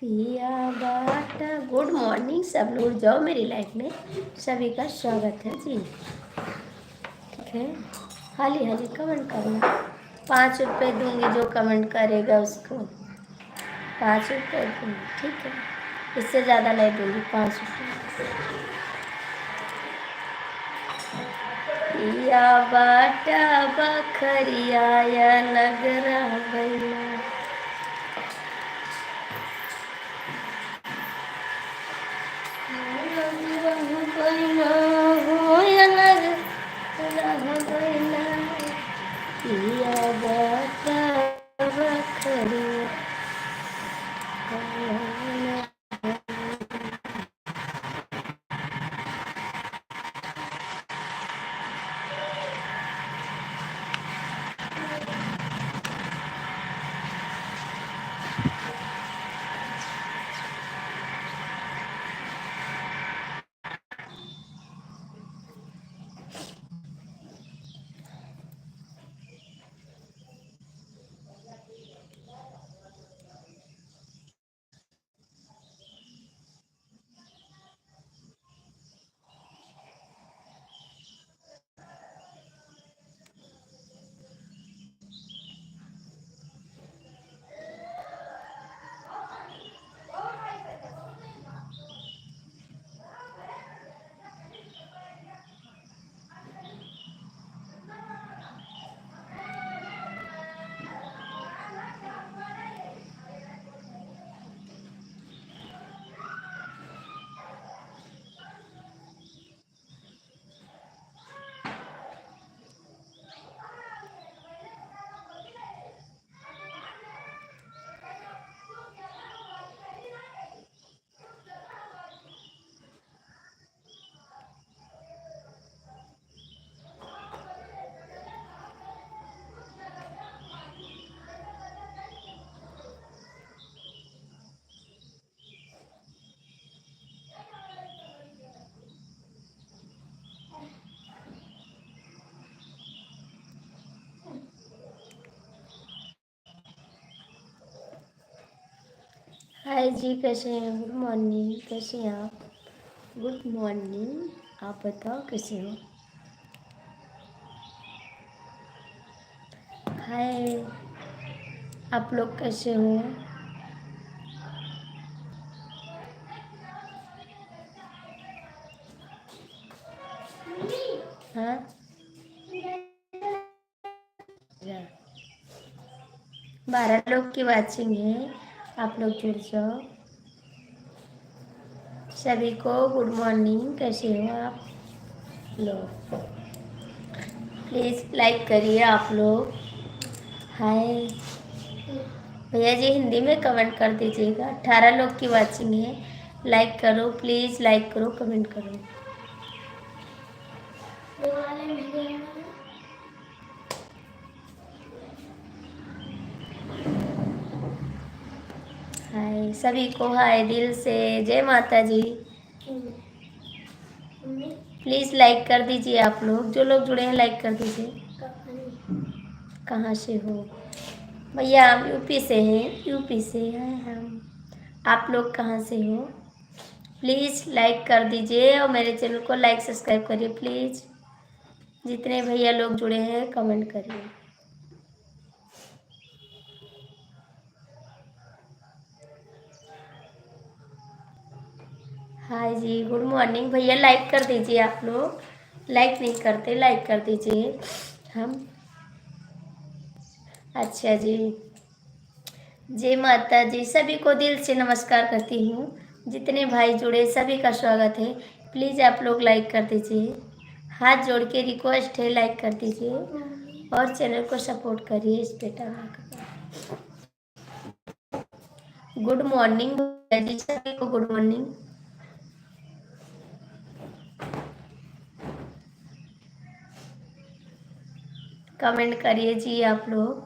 पिया बाटा। Good morning, सब लोग जाओ मेरी लाइफ में, सभी का स्वागत है जी। ठीक है, हाली हाली कमेंट करना। 5 रुपये दूंगी जो कमेंट करेगा उसको, 5 रुपये दूंगी। ठीक है, इससे ज़्यादा नहीं दूंगी, 5 रुपये। पिया बाटा बखरिया या नगरा बैला। पिया बाटा बखरिया। हाय जी, कैसे हैं? गुड मॉर्निंग, कैसे हैं आप? गुड मॉर्निंग, आप बताओ कैसे हो? हाय, आप लोग कैसे हो? हाँ, 12 लोग की वाचिंग है, आप लोग जुड़ जाओ। सभी को गुड मॉर्निंग, कैसे हो आप लोग? प्लीज़ लाइक करिए आप लोग। हाय भैया जी, हिंदी में कमेंट कर दीजिएगा। 18 लोग की वाचिंग है, लाइक करो प्लीज़, लाइक करो, कमेंट करो। हाय सभी को, हाय दिल से, जय माता जी। प्लीज़ लाइक कर दीजिए आप लोग, जो लोग जुड़े हैं लाइक कर दीजिए। कहाँ से हो भैया? हम यूपी से हैं, यूपी से हैं हम। आप लोग कहाँ से हो? प्लीज़ लाइक कर दीजिए और मेरे चैनल को लाइक सब्सक्राइब करिए प्लीज़। जितने भैया लोग जुड़े हैं कमेंट करिए। हाय जी, गुड मॉर्निंग भैया, लाइक कर दीजिए आप लोग, लाइक नहीं करते, लाइक कर दीजिए। हम अच्छा जी, जय माता जी, सभी को दिल से नमस्कार करती हूँ। जितने भाई जुड़े सभी का स्वागत है। प्लीज़ आप लोग लाइक कर दीजिए, हाथ जोड़ के रिक्वेस्ट है, लाइक कर दीजिए और चैनल को सपोर्ट करिए इस बेटा का। गुड मॉर्निंग भैया जी, सभी को गुड मॉर्निंग। कमेंट करिए जी आप लोग,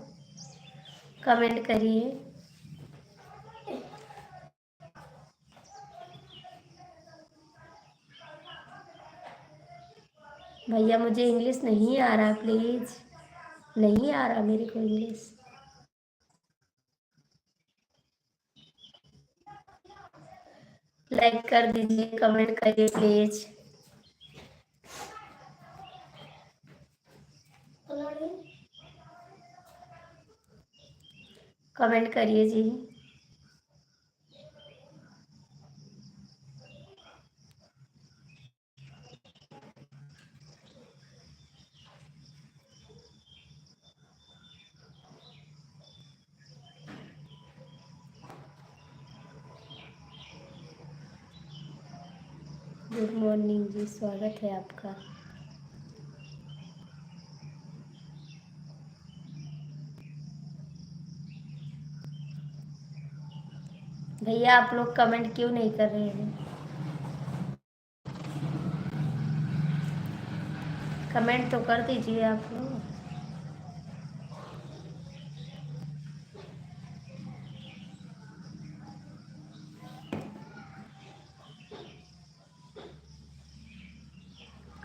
कमेंट करिए। भैया मुझे इंग्लिश नहीं आ रहा, प्लीज़, नहीं आ रहा मेरे को इंग्लिश। लाइक कर दीजिए, कमेंट करिए प्लीज। कमेंट करिए जी। गुड मॉर्निंग जी, स्वागत है आपका। भैया आप लोग कमेंट क्यों नहीं कर रहे हैं? कमेंट तो कर दीजिए आप लोग।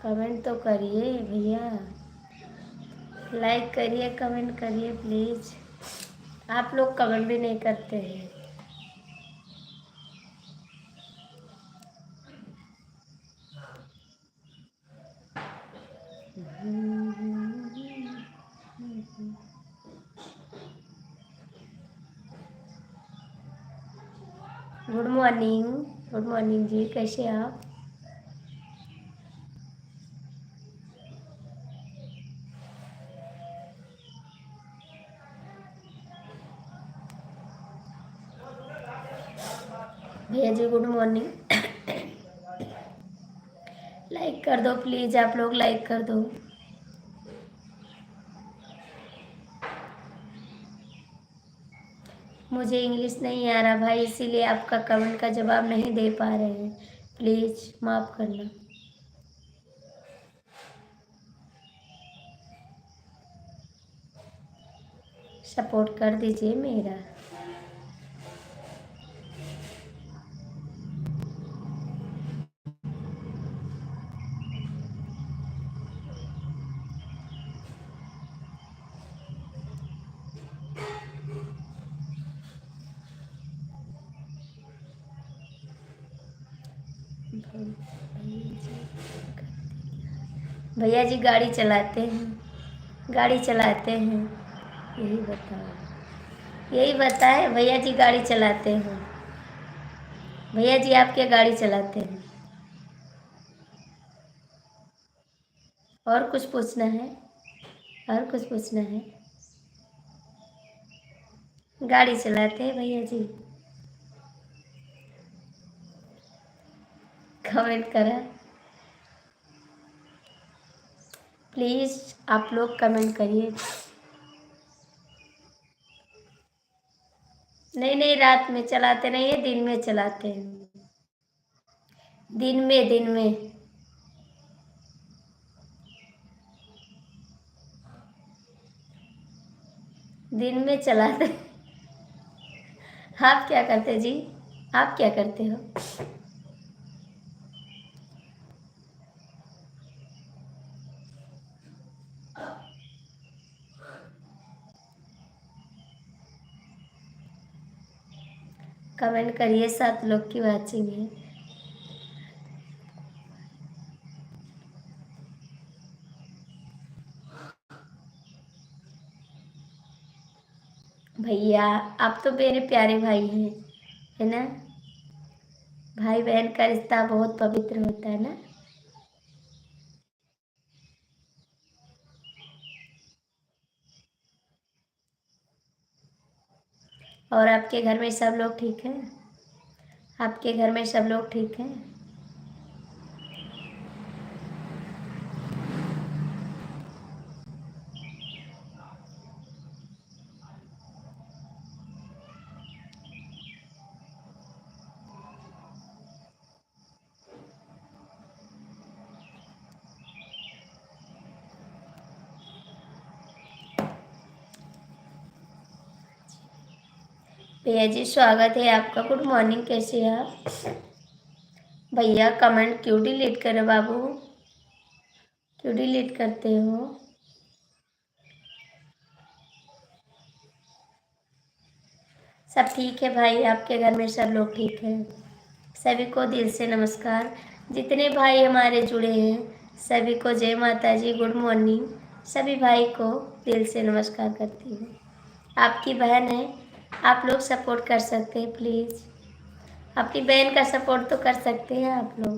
कमेंट तो करिए भैया, लाइक करिए, कमेंट करिए प्लीज। आप लोग कमेंट भी नहीं करते हैं। गुड मॉर्निंग, गुड मॉर्निंग जी, कैसे हैं आप? भैया जी गुड मॉर्निंग। लाइक कर दो प्लीज, आप लोग लाइक कर दो। मुझे इंग्लिश नहीं आ रहा भाई, इसीलिए आपका कमेंट का जवाब नहीं दे पा रहे हैं, प्लीज माफ करना। सपोर्ट कर दीजिए मेरा। भैया जी गाड़ी चलाते हैं, गाड़ी चलाते हैं, यही बताओ, यही बताए भैया जी गाड़ी चलाते हैं। भैया जी आप क्या गाड़ी चलाते हैं? और कुछ पूछना है? और कुछ पूछना है? गाड़ी चलाते हैं भैया जी। कमेंट करा प्लीज, आप लोग कमेंट करिए। नहीं नहीं, रात में चलाते नहीं है, दिन में चलाते हैं। दिन में, दिन में। दिन में चलाते। आप क्या करते जी? आप क्या करते हो? कमेंट करिए, 7 लोग की वाचिंग है। भैया आप तो मेरे प्यारे भाई हैं, है ना? भाई बहन का रिश्ता बहुत पवित्र होता है ना। और आपके घर में सब लोग ठीक हैं? आपके घर में सब लोग ठीक हैं? भैया जी स्वागत है आपका, गुड मॉर्निंग, कैसे हैं आप? भैया कमेंट क्यों डिलीट करे बाबू? क्यों डिलीट करते हो? सब ठीक है भाई, आपके घर में सब लोग ठीक हैं? सभी को दिल से नमस्कार। जितने भाई हमारे जुड़े हैं सभी को जय माता जी, गुड मॉर्निंग। सभी भाई को दिल से नमस्कार करती हूँ। आपकी बहन है, आप लोग सपोर्ट कर सकते हैं प्लीज़। अपनी बहन का सपोर्ट तो कर सकते हैं आप लोग।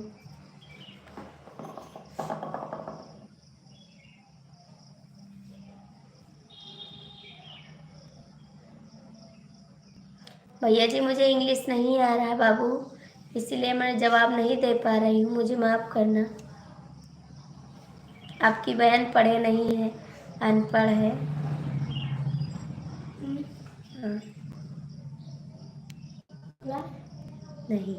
भैया जी मुझे इंग्लिश नहीं आ रहा है बाबू, इसीलिए मैं जवाब नहीं दे पा रही हूँ, मुझे माफ़ करना। आपकी बहन पढ़े नहीं है, अनपढ़ है। हाँ। नहीं।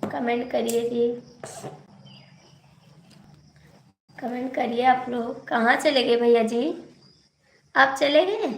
कमेंट करिए जी, कमेंट करिए। आप लोग कहाँ चले गए भैया जी? आप चले गए?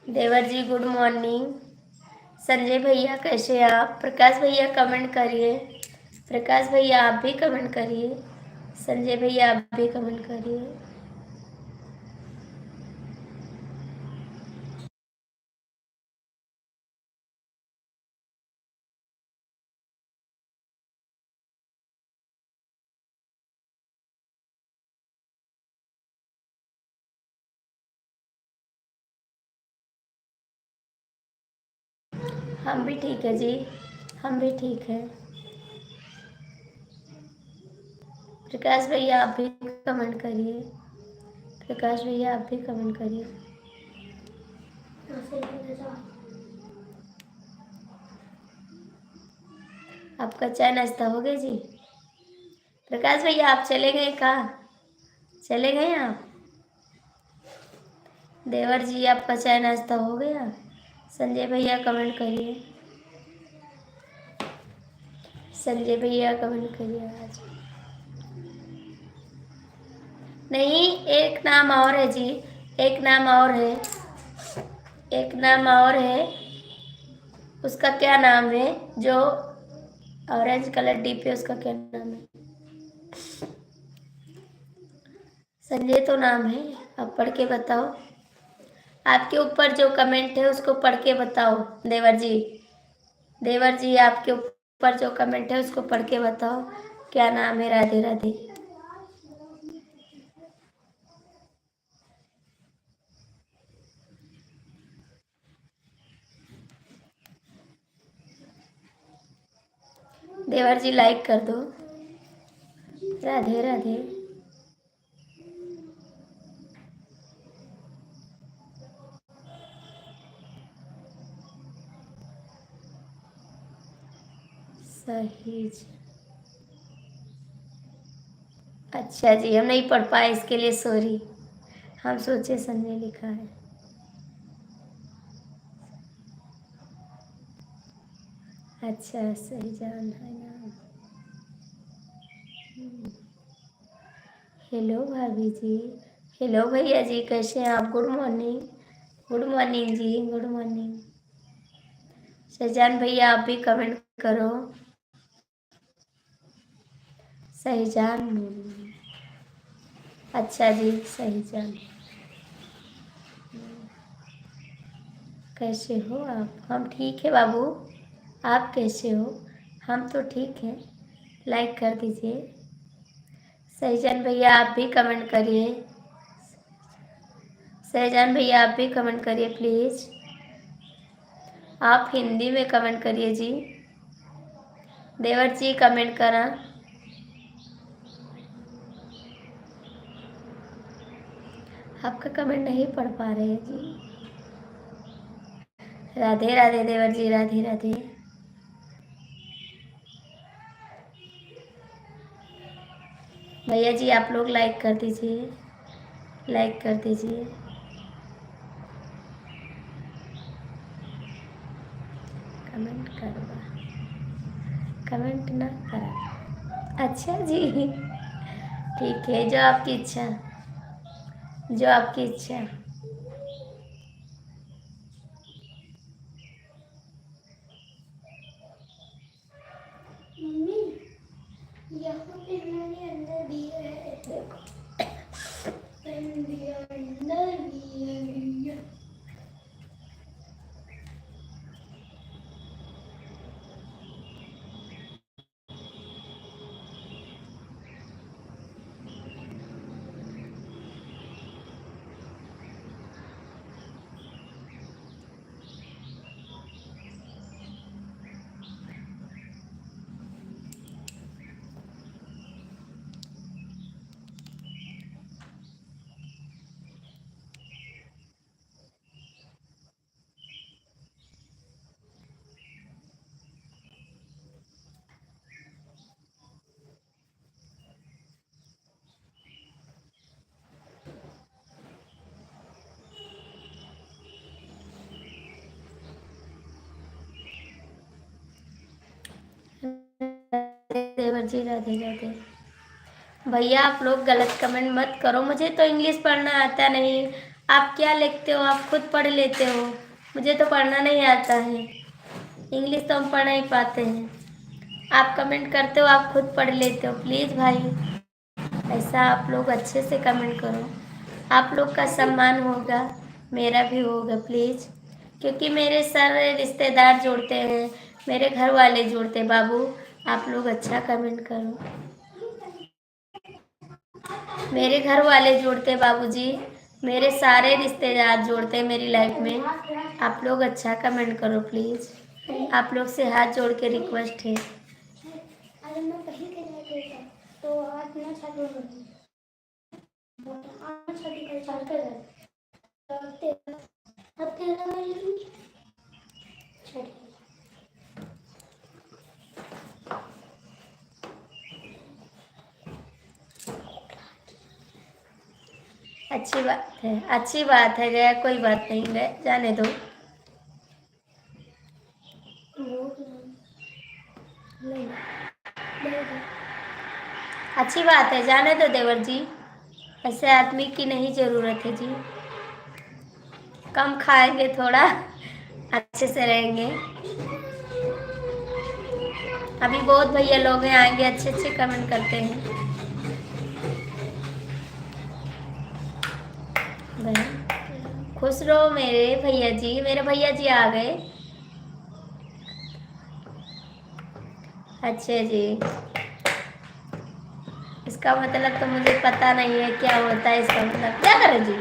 देवर जी गुड मॉर्निंग। संजय भैया कैसे हैं आप? प्रकाश भैया कमेंट करिए। प्रकाश भैया आप भी कमेंट करिए। संजय भैया आप भी कमेंट करिए। हम भी ठीक है जी, हम भी ठीक है। प्रकाश भैया आप भी कमेंट करिए। प्रकाश भैया आप भी कमेंट करिए। आपका चाय नाश्ता हो गया जी? प्रकाश भैया आप चले गए कहाँ? चले गए आप? देवर जी आपका चाय नाश्ता हो गया? संजय भैया कमेंट करिए। संजय भैया कमेंट करिए आज। नहीं, एक नाम और है जी, एक नाम और है, एक नाम और है। उसका क्या नाम है? जो ऑरेंज कलर डीप है उसका क्या नाम है? संजय तो नाम है, आप पढ़ के बताओ। आपके ऊपर जो कमेंट है उसको पढ़ के बताओ देवर जी। देवर जी आपके ऊपर जो कमेंट है उसको पढ़ के बताओ क्या नाम है। राधे राधे। देवर जी लाइक कर दो। राधे राधे। सही। अच्छा जी, हम नहीं पढ़ पाए इसके लिए सॉरी। हम सोचे संजय लिखा है। अच्छा सही जान है नाम। हेलो भाभी जी। हेलो भैया जी कैसे हैं आप? Good morning. गुड मॉर्निंग जी, गुड मॉर्निंग। शहजान भैया आप भी कमेंट करो। शहजान। अच्छा जी शहजान। कैसे हो आप? हम ठीक है बाबू, आप कैसे हो? हम तो ठीक हैं। लाइक कर दीजिए। शहजान भैया आप भी कमेंट करिए। शहजान भैया आप भी कमेंट करिए प्लीज़। आप हिंदी में कमेंट करिए जी। देवर जी कमेंट करा। आपका कमेंट नहीं पढ़ पा रहे हैं जी। राधे राधे देवर जी, राधे राधे। भैया जी आप लोग लाइक कर दीजिए, लाइक कर दीजिए। कमेंट करवा, कमेंट ना करा। अच्छा जी, ठीक है, जो आपकी इच्छा, जो आपकी इच्छा। यहाँ पे मैंने अंदर दिया है, देखो अंदर दिया। देवर जी राधे राधे। भैया आप लोग गलत कमेंट मत करो, मुझे तो इंग्लिश पढ़ना आता नहीं। आप क्या लिखते हो, आप खुद पढ़ लेते हो, मुझे तो पढ़ना नहीं आता है। इंग्लिश तो हम पढ़ नहीं पाते हैं। आप कमेंट करते हो, आप खुद पढ़ लेते हो। प्लीज़ भाई ऐसा आप लोग अच्छे से कमेंट करो, आप लोग का सम्मान होगा, मेरा भी होगा प्लीज़। क्योंकि मेरे सारे रिश्तेदार जोड़ते हैं, मेरे घर वाले जोड़ते हैं। बाबू आप लोग अच्छा कमेंट करो, मेरे घर वाले जोड़ते हैं बाबूजी, मेरे सारे रिश्तेदार जोड़ते हैं मेरी लाइफ में। आप लोग अच्छा कमेंट करो प्लीज़, आप लोग से हाथ जोड़ के रिक्वेस्ट है। अरे मैं कहीं के जाके तो आज ना चालू आज छठी का चाल कर अब तेरा छठी। अच्छी बात है, अच्छी बात है, गया कोई बात नहीं, गए जाने दो। अच्छी बात है, जाने दो देवर जी, ऐसे आदमी की नहीं ज़रूरत है जी। कम खाएंगे, थोड़ा अच्छे से रहेंगे। अभी बहुत भैया लोग हैं, आएंगे अच्छे अच्छे कमेंट करते हैं। खुश रहो मेरे भैया जी, मेरे भैया जी आ गए। अच्छे जी, इसका मतलब तो मुझे पता नहीं है क्या होता है इसका मतलब। क्या करें जी,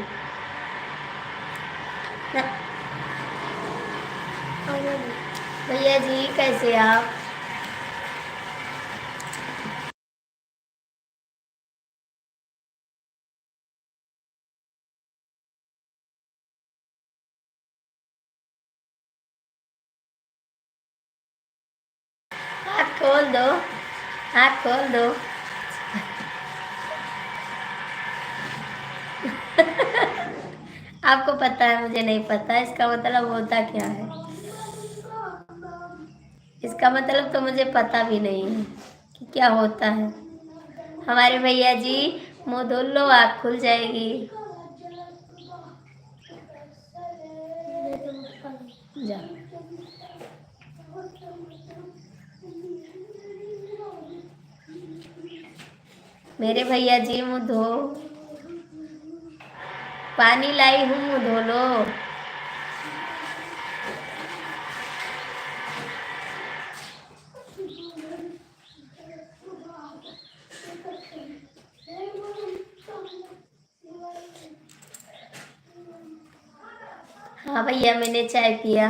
भैया जी कैसे आप? हाथ खोल दो, हाथ खोल दो। आपको पता है, मुझे नहीं पता इसका मतलब होता क्या है। इसका मतलब तो मुझे पता भी नहीं है कि क्या होता है। हमारे भैया जी मुंह धुल लो, आँख खुल जाएगी। जा मेरे भैया जी मुंह धो, पानी लाई हूँ, मुंह धो लो। हाँ भैया मैंने चाय पिया,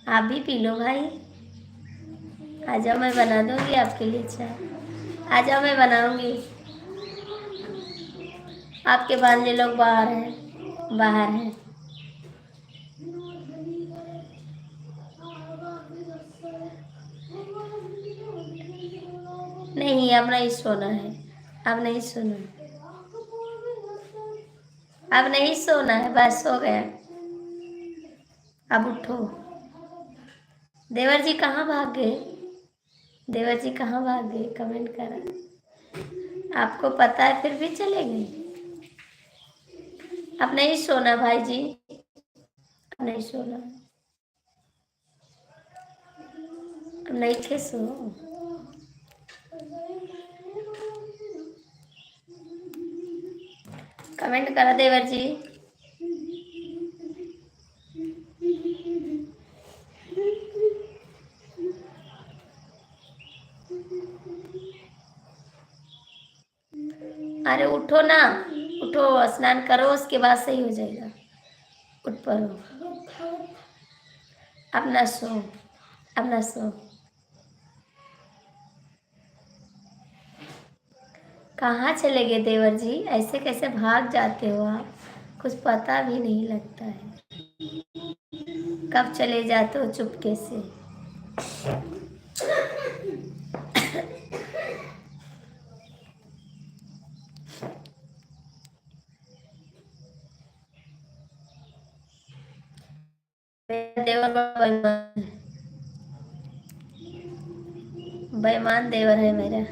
आप भी पी लो भाई। आ जाओ, मैं बना दूंगी आपके लिए चाय, आ जाओ मैं बनाऊंगी। आपके भांजे लोग बाहर हैं, बाहर हैं। नहीं अब नहीं सोना है, अब नहीं सुना, अब नहीं सोना है, बस सो गया। अब उठो। देवर जी कहाँ भाग गए? देवर जी कहाँ भाग गए? कमेंट करा। आपको पता है फिर भी चले गए। अब नहीं सोना भाई जी, अब नहीं सोना, अब नहीं थे सो। कमेंट करा देवर जी। अरे उठो ना, उठो, स्नान करो, उसके बाद सही हो जाएगा। उठ पड़ो, अब ना सो, अब ना सो। कहाँ चले गए देवर जी? ऐसे कैसे भाग जाते हो आप? कुछ पता भी नहीं लगता है, कब चले जाते हो चुपके से। मेरा देवर बड़ा बेईमान है, बेईमान देवर है मेरा।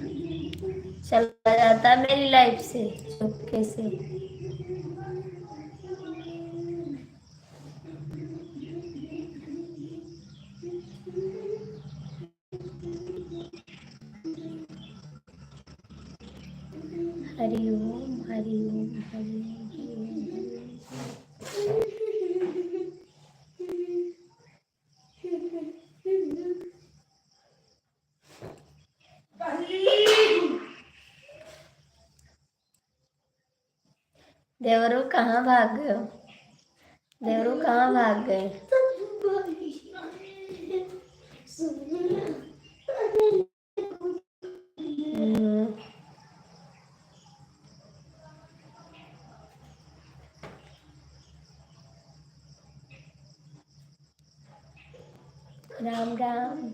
चला जाता है मेरी लाइफ से चुपके से। हरि ओम हरि ओम हरि ओम हरि ओम। देवरू कहाँ भाग गए हो? देवरू कहाँ भाग गए? हम्म, राम राम,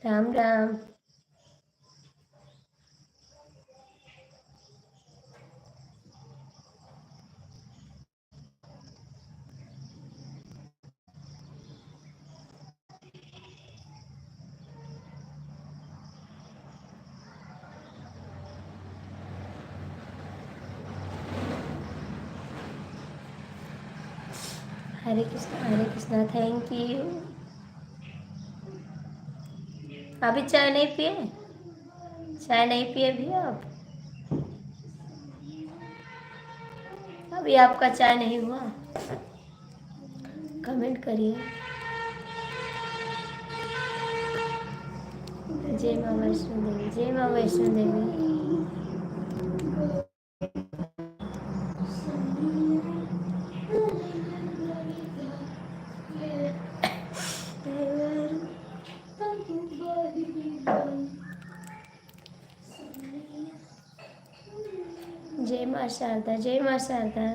राम राम। हरे कृष्णा, थैंक यू। अभी चाय नहीं पिए? चाय नहीं पिए भी आप? अभी आपका चाय नहीं हुआ? कमेंट करिए। जय माँ वैष्णो देवी, जय माँ वैष्णो देवी। जय माँ शारदा, जय माँ शारदा।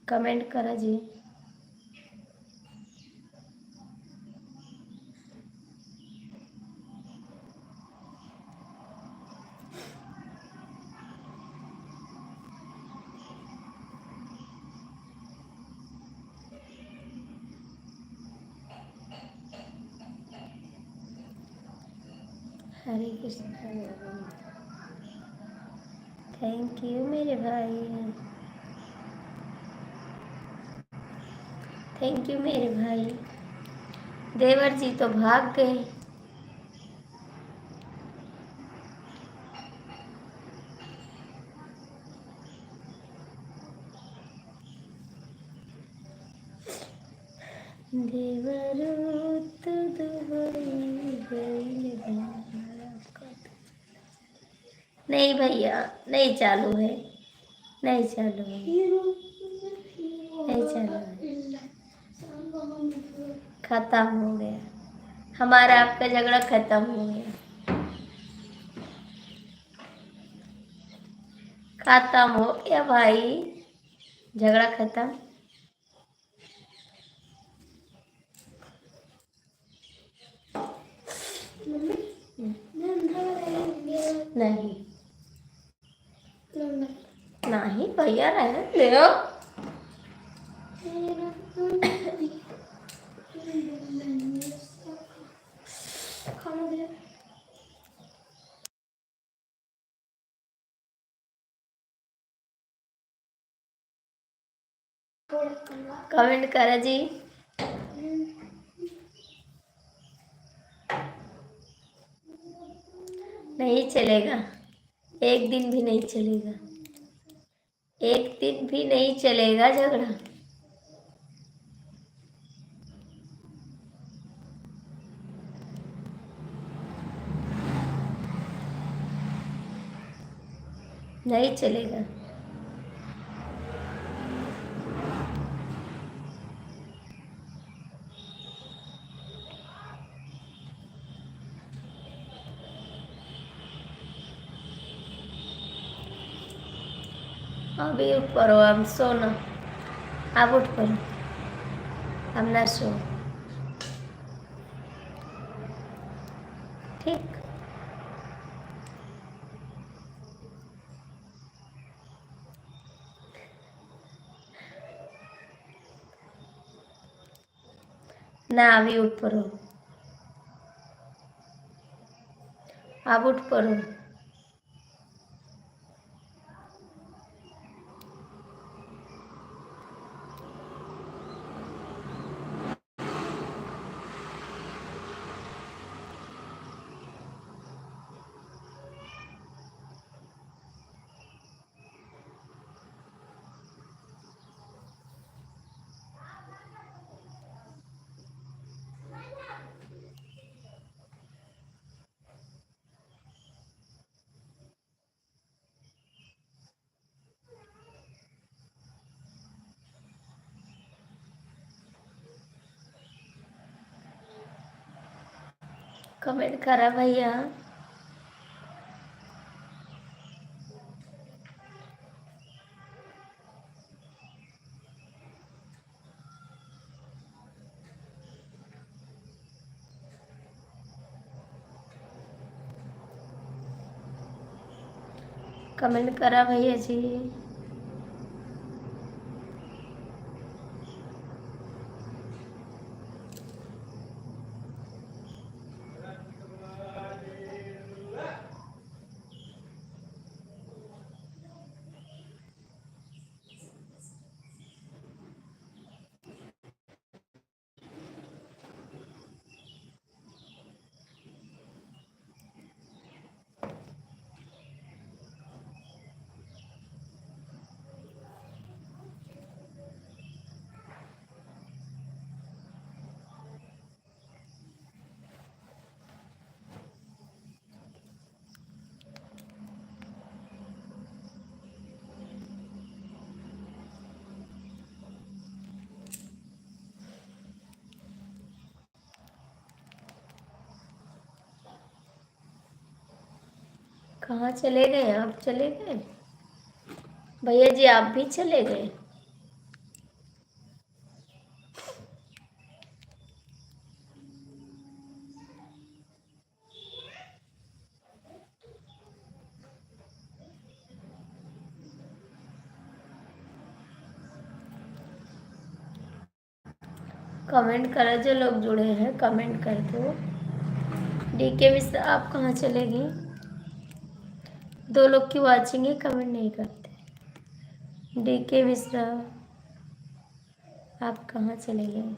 कमेंट करा जी। हरे कृष्ण, थैंक यू मेरे भाई, थैंक यू मेरे भाई। देवर जी तो भाग गए। देवरू तो दुबई गइल बा। नहीं भैया, नहीं चालू है, नहीं चालू है, नहीं चालू है, खत्म हो गया, हमारा आपका झगड़ा खत्म हो गया। खत्म हो गया भाई, झगड़ा खत्म। नहीं नहीं भैया रहने ले कमेंट करा जी। नहीं चलेगा, एक दिन भी नहीं चलेगा, एक दिन भी नहीं चलेगा झगड़ा। नहीं चलेगा। अभी उठ पड़ो, हम सोना। अब उठ पड़ो, हम ना सो। ठीक। ना अभी उठ पड़ो, अब उठ पड़ो। कमेंट करा भैया। कमेंट करा भैया जी। कहाँ चले गए? आप चले गए भैया जी, आप भी चले गए। कमेंट करा, जो लोग जुड़े हैं कमेंट कर दो। डीके मिश्रा आप कहाँ चले गए? दो लोग की वाचिंग है, कमेंट नहीं करते। डीके मिश्रा आप कहाँ चले गए?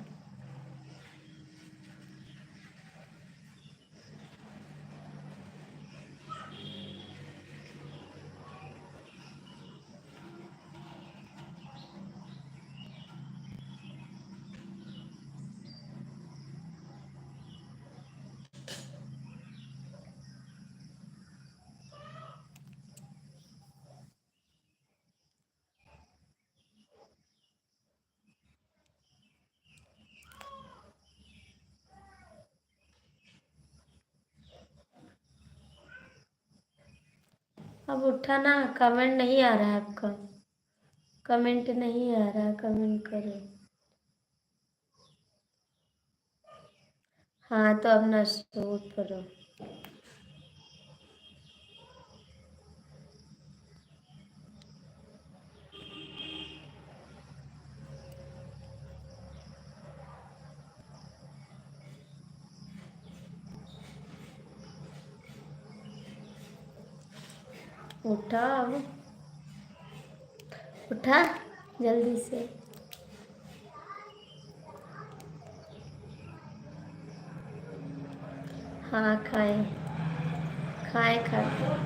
अब उठा ना, कमेंट नहीं आ रहा है आपका, कमेंट नहीं आ रहा, कमेंट करो। हाँ तो अब ना शूट करो। उठा अब, उठा जल्दी से। हाँ खाए, खाए खाए।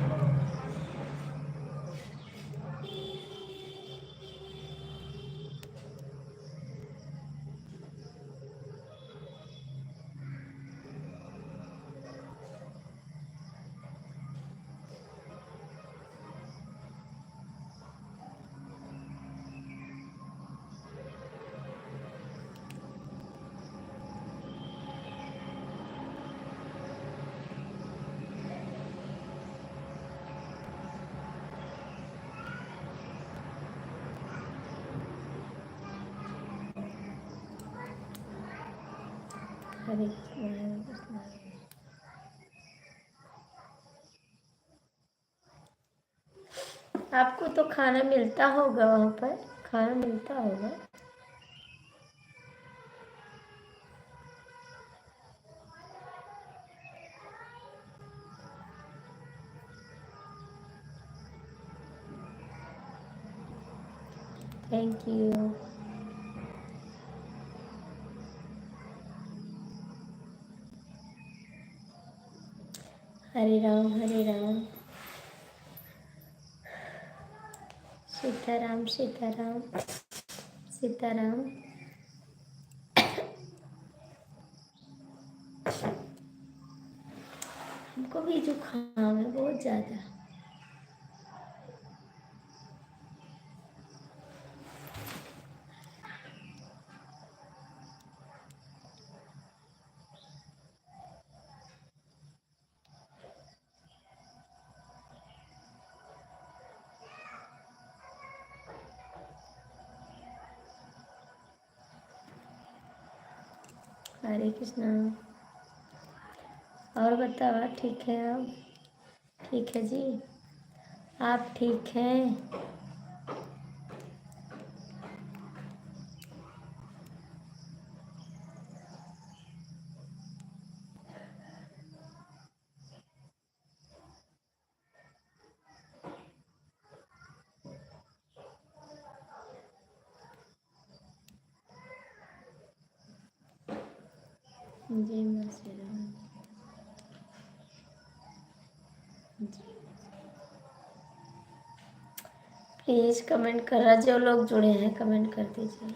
हरे कृष्ण हरे कृष्ण। आपको तो खाना मिलता होगा वहाँ पर, खाना मिलता होगा। Thank you. हरे राम हरे राम, सीताराम सीताराम सीताराम। हमको भी जुकाम है बहुत ज़्यादा। हरे कृष्णा। और बताओ, ठीक है आप? ठीक है जी, आप ठीक हैं? जी माँ श्री राम जी। प्लीज़ कमेंट कर रहा, जो लोग जुड़े हैं कमेंट कर दीजिए।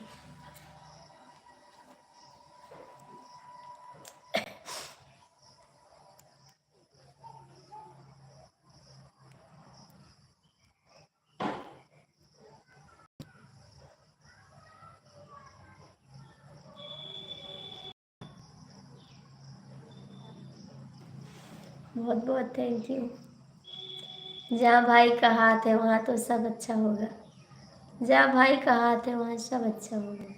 बहुत बहुत थैंक यू। जहाँ भाई का हाथ है वहाँ तो सब अच्छा होगा, जहाँ भाई का हाथ है वहाँ सब अच्छा होगा।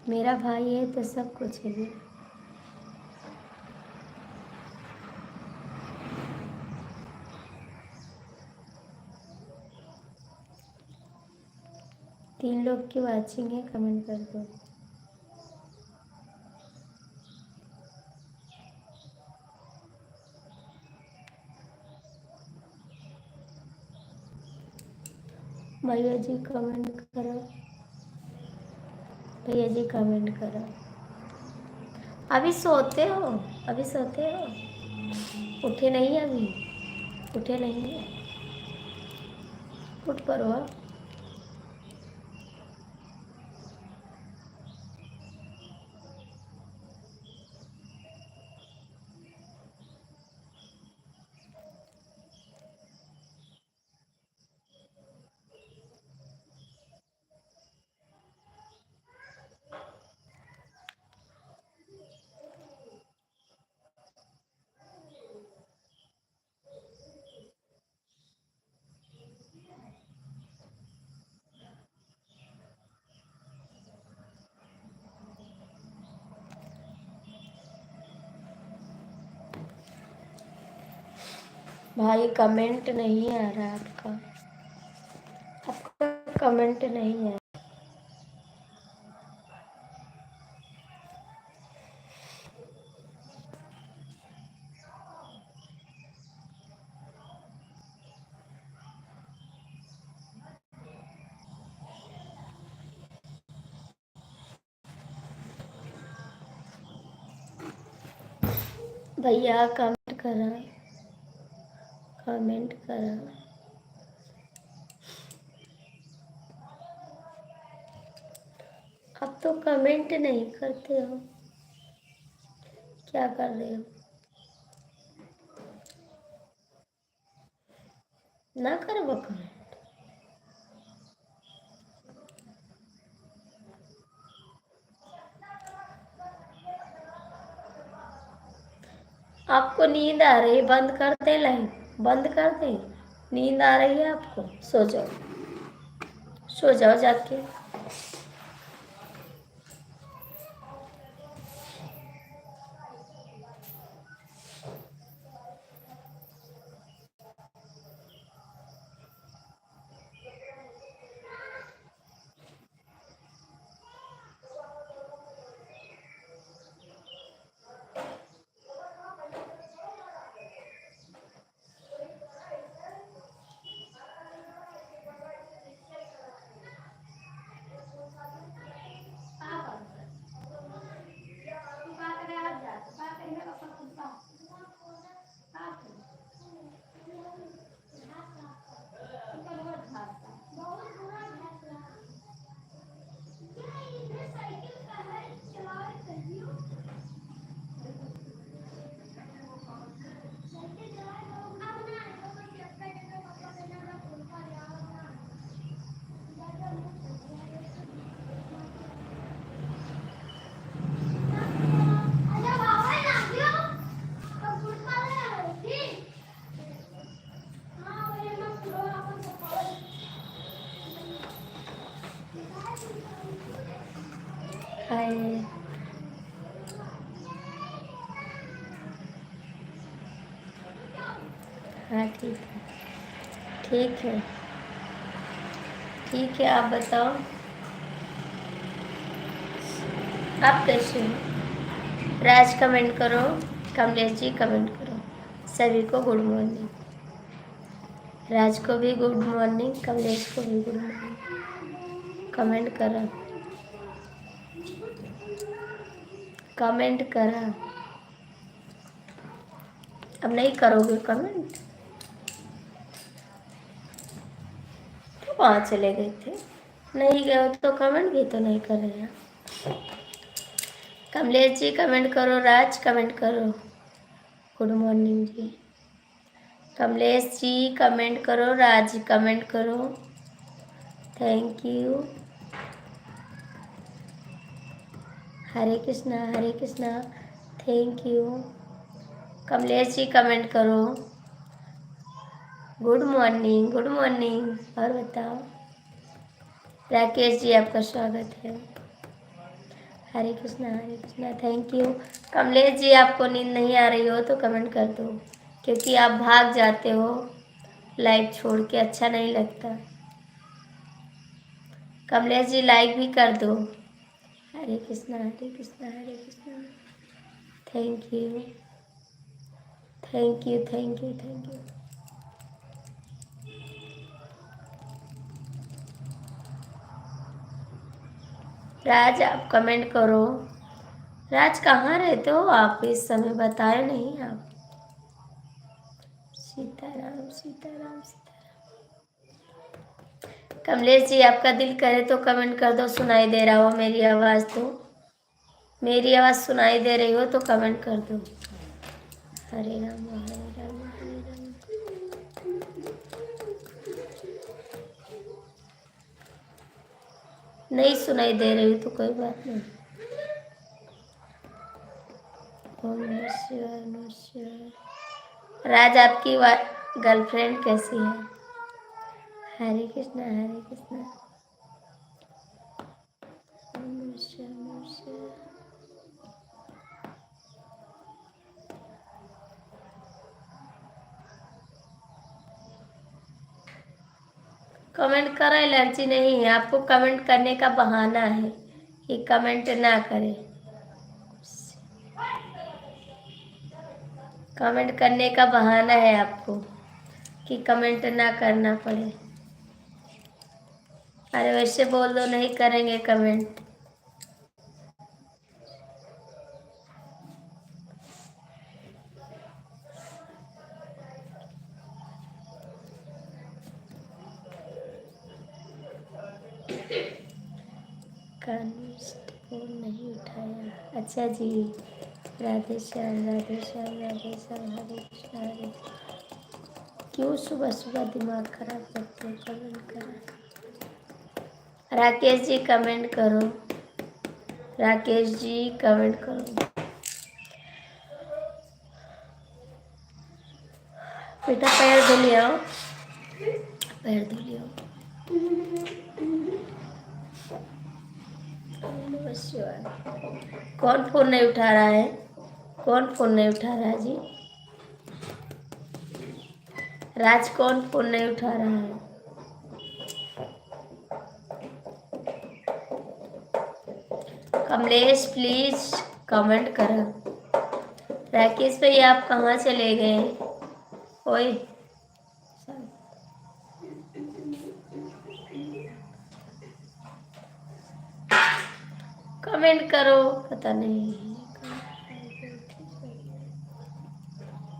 मेरा भाई है तो सब कुछ है जी। 3 लोग की वाचिंग है, कमेंट कर दो। भैया जी कमेंट करो, भैया जी कमेंट करो। अभी सोते हो? अभी सोते हो? उठे नहीं अभी? उठे नहीं है? उठ पड़ो अब। भाई कमेंट नहीं आ रहा आपका, आपका कमेंट नहीं है। भैया कमेंट करा, कमेंट करा। अब तो कमेंट नहीं करते हो, क्या कर रहे हो? ना करो कमेंट। आपको नींद आ रही, बंद कर दे लाइट, बंद कर दे। नींद आ रही है आपको, सो जाओ, सो जाओ जाके। हाय। हाँ ठीक है, ठीक है, ठीक है। आप बताओ, आप कैसे हो? राज कमेंट करो, कमलेश जी कमेंट करो। सभी को गुड मॉर्निंग। राज को भी गुड मॉर्निंग, कमलेश को भी गुड मॉर्निंग। कमेंट करा, कमेंट करा। अब नहीं करोगे कमेंट तो वहाँ चले गए थे, नहीं गए तो कमेंट भी तो नहीं कर रहे हैं। कमलेश जी कमेंट करो, राज कमेंट करो, good morning ji. Kamlesh ji comment करो, राज कमेंट करो, thank you. Hare Krishna, Hare Krishna, thank you. Kamlesh ji comment करो, गुड मॉर्निंग, गुड मॉर्निंग। और बताओ, राकेश जी आपका स्वागत है। Hare Krishna, Hare Krishna, thank you. कमलेश जी आपको नींद नहीं आ रही हो तो कमेंट कर दो, क्योंकि आप भाग जाते हो लाइव छोड़ के, अच्छा नहीं लगता। कमलेश जी लाइक भी कर दो। Hare Krishna, Hare Krishna, Hare Krishna, thank you, thank you, thank you, thank you. Raj आप कमेंट करो। राज कहाँ रहते हो आप इस समय, बताए नहीं आप। सीताराम, सीताराम, सीताराम। कमलेश जी आपका दिल करे तो कमेंट कर दो, सुनाई दे रहा हो मेरी आवाज़ तो, मेरी आवाज़ सुनाई दे रही हो तो कमेंट कर दो। हरे राम, हरे राम, हरे राम। नहीं सुनाई दे रही हो तो कोई बात नहीं। ओम नमः शिवाय, नमः शिवाय। राज आपकी गर्लफ्रेंड कैसी है? हरे कृष्णा, हरे कृष्णा। ओम नमः शिवाय, नमः शिवाय। कमेंट करो, एलर्जी नहीं है आपको, कमेंट करने का बहाना है कि कमेंट ना करें। कमेंट करने का बहाना है आपको कि कमेंट ना करना पड़े। अरे वैसे बोल दो नहीं करेंगे कमेंट। फोन नहीं उठाया, अच्छा जी। राधे श्याम, राधे श्याम, राधे श्याम, हरे कृष्णा हरे। क्यों सुबह सुबह दिमाग खराब करते हो? कमेंट करो। राकेश जी कमेंट करो, राकेश जी कमेंट करो। बेटा पैर धो लिया, पैर धो लिया। कौन फोन नहीं उठा रहा है? कौन फोन नहीं उठा रहा है जी? राज कौन फोन नहीं उठा रहा है? कमलेश प्लीज कमेंट करो। राकेश भाई आप कहाँ चले गए? ओए कमेंट करो, पता नहीं।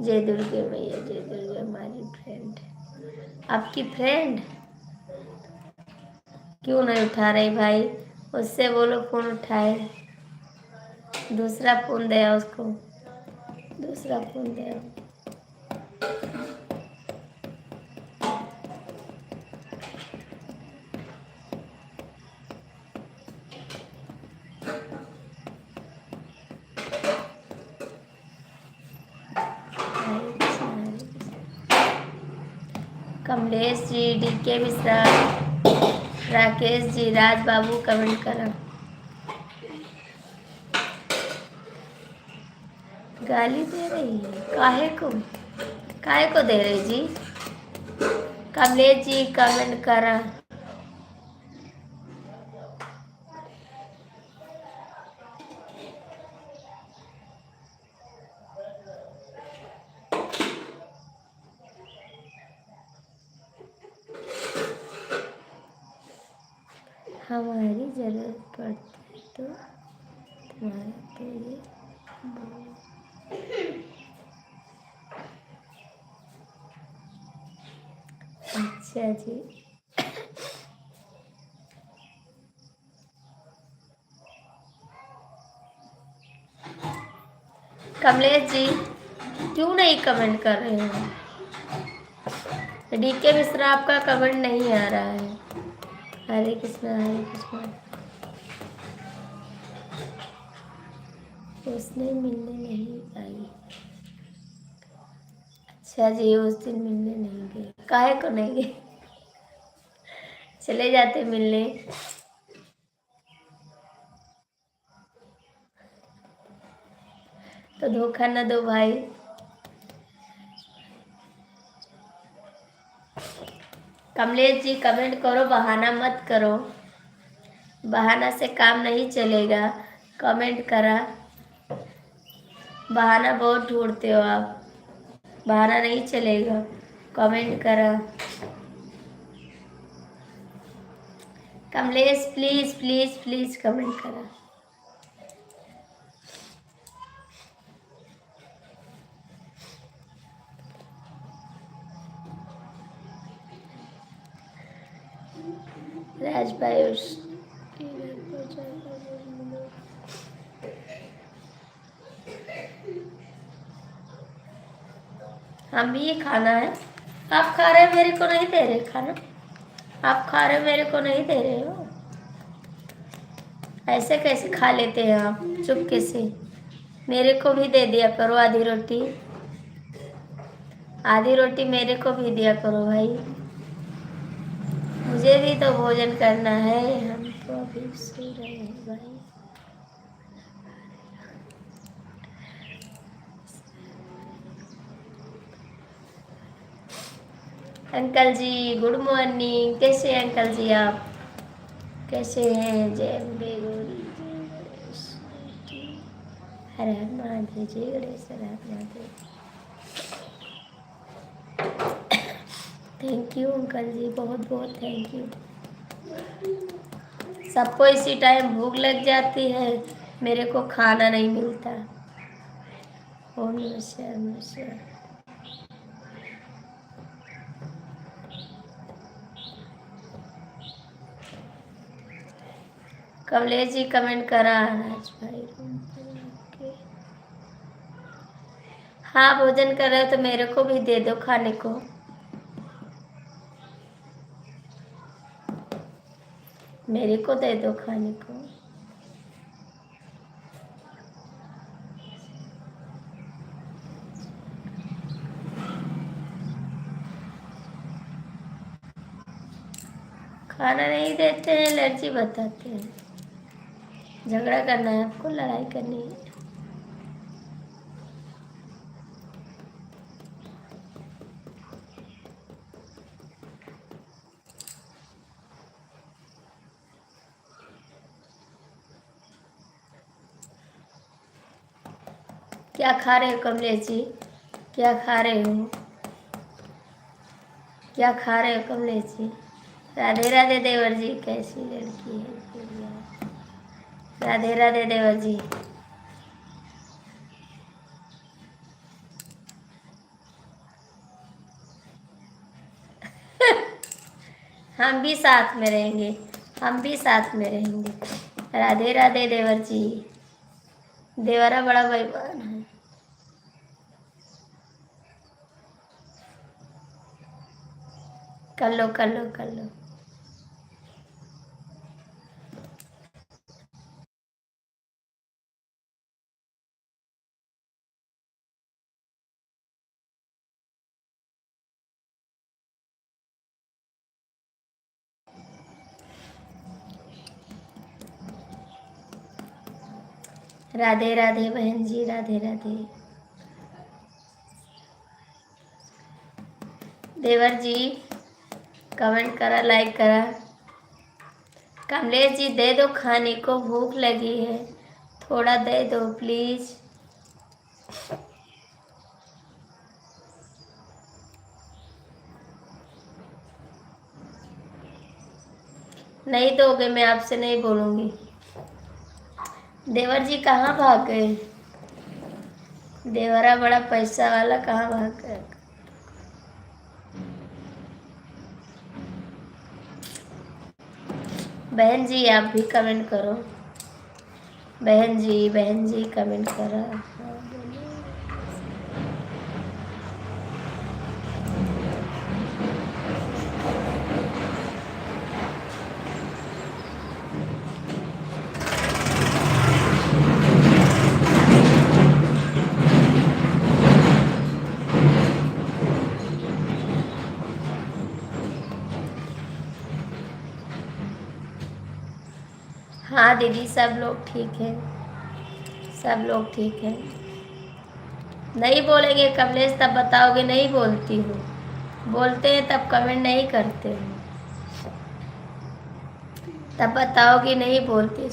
जय दुर्गे मैया, जय दुर्गे हमारी फ्रेंड, आपकी फ्रेंड क्यों नहीं उठा रही भाई? उससे बोलो फोन उठाए, दूसरा फोन दे उसको, दूसरा फोन दे। कमलेश जी, डीके मिश्रा, राकेश जी, राज बाबू कमेंट करा। गाली दे रही है, काहे को दे रही जी? कमलेश जी कमेंट करा। हमारी जरूरत पड़ती तो तुम्हारा तो ये अच्छा जी। कमलेश जी क्यों नहीं कमेंट कर रहे हो? डीके मिश्रा आपका कमेंट नहीं आ रहा है। हरे कृष्णा हरे कृष्णा। उसने मिलने नहीं आई, अच्छा जी उस दिन मिलने नहीं गए, काहे को नहीं गए? चले जाते मिलने। तो धोखा न दो भाई। कमलेश जी कमेंट करो, बहाना मत करो, बहाना से काम नहीं चलेगा। कमेंट करा, बहाना बहुत ढूंढते हो आप, बहाना नहीं चलेगा। कमेंट करा। Kamlesh please please please comment करा। राज भाई हम भी ये खाना है, आप खा रहे मेरे को नहीं दे रहे खाना, आप खा रहे मेरे को नहीं दे रहे हो, ऐसे कैसे खा लेते हैं आप चुपके से? मेरे को भी दे दिया करो आधी रोटी, आधी रोटी मेरे को भी दिया करो भाई, मुझे भी तो भोजन करना है, हम तो अभी सो रहे हैं भाई। अंकल जी गुड मॉर्निंग, कैसे हैं अंकल जी आप, कैसे हैं? जय अम्बे गौरी, जय गणेश, हर हर महादेव, जय गणेश, हर हर Mahadev. Thank you uncle ji, बहुत बहुत थैंक यू। सबको इसी टाइम भूख लग जाती है, मेरे को खाना नहीं मिलता। ओम नमः शिवाय, ओम नमः शिवाय। कमलेश जी कमेंट करा, राज भाई रूम पर ओके। हाँ भोजन कर रहे हो तो मेरे को भी दे दो खाने को। मेरे को दे दो खाने को। खाना नहीं देते हैं, एलर्जी बताते हैं। झगड़ा करना है आपको, लड़ाई करनी है। क्या खा रहे हो कमलेश जी, क्या खा रहे हो, क्या खा रहे हो कमलेश जी? राधे राधे देवर जी, कैसी लड़की है, राधे राधे देवर जी। हम भी साथ में रहेंगे, हम भी साथ में रहेंगे। राधे राधे देवर जी। देवरा बड़ा बेईमान है। कर लो कर लो कर लो। राधे राधे बहन जी, राधे राधे। देवर जी कमेंट करा, लाइक करा। कमलेश जी दे दो खाने को, भूख लगी है, थोड़ा दे दो प्लीज। नहीं दोगे मैं आपसे नहीं बोलूंगी। देवर जी कहाँ भाग गए? देवरा बड़ा पैसा वाला कहाँ भाग गए? बहन जी आप भी कमेंट करो, बहन जी कमेंट करो। हाँ दीदी सब लोग ठीक है, सब लोग ठीक है। नहीं बोलेंगे कमलेश तब बताओगे नहीं बोलती हूँ, बोलते हैं तब कमेंट नहीं करते हो, तब बताओगे नहीं बोलते।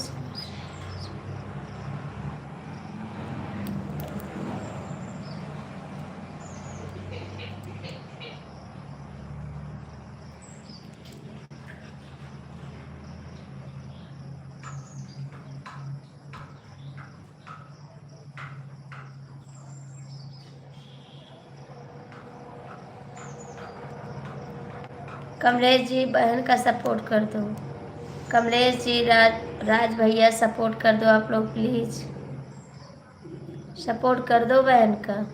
कमलेश जी बहन का सपोर्ट कर दो, कमलेश जी राज भैया सपोर्ट कर दो आप लोग प्लीज, सपोर्ट कर दो बहन का।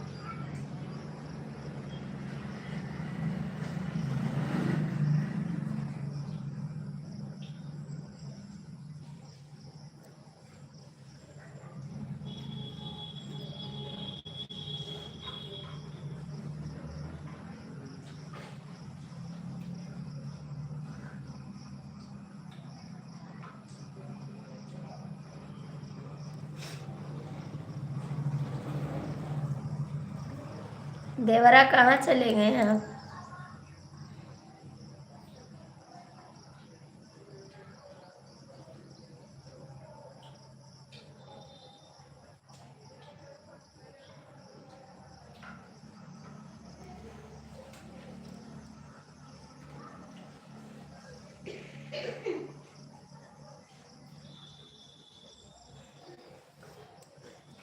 देवरा कहाँ चले गए आप?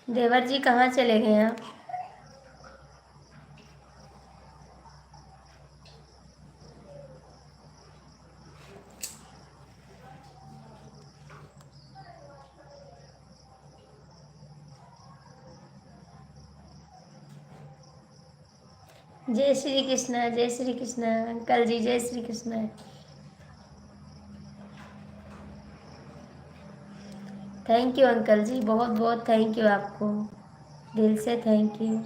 देवर जी कहाँ चले गए आप? जय श्री कृष्ण, जय Shri Krishna uncle ji, Jai Shri Krishna. Thank you uncle ji, बहुत बहुत थैंक यू आपको, दिल से थैंक यू।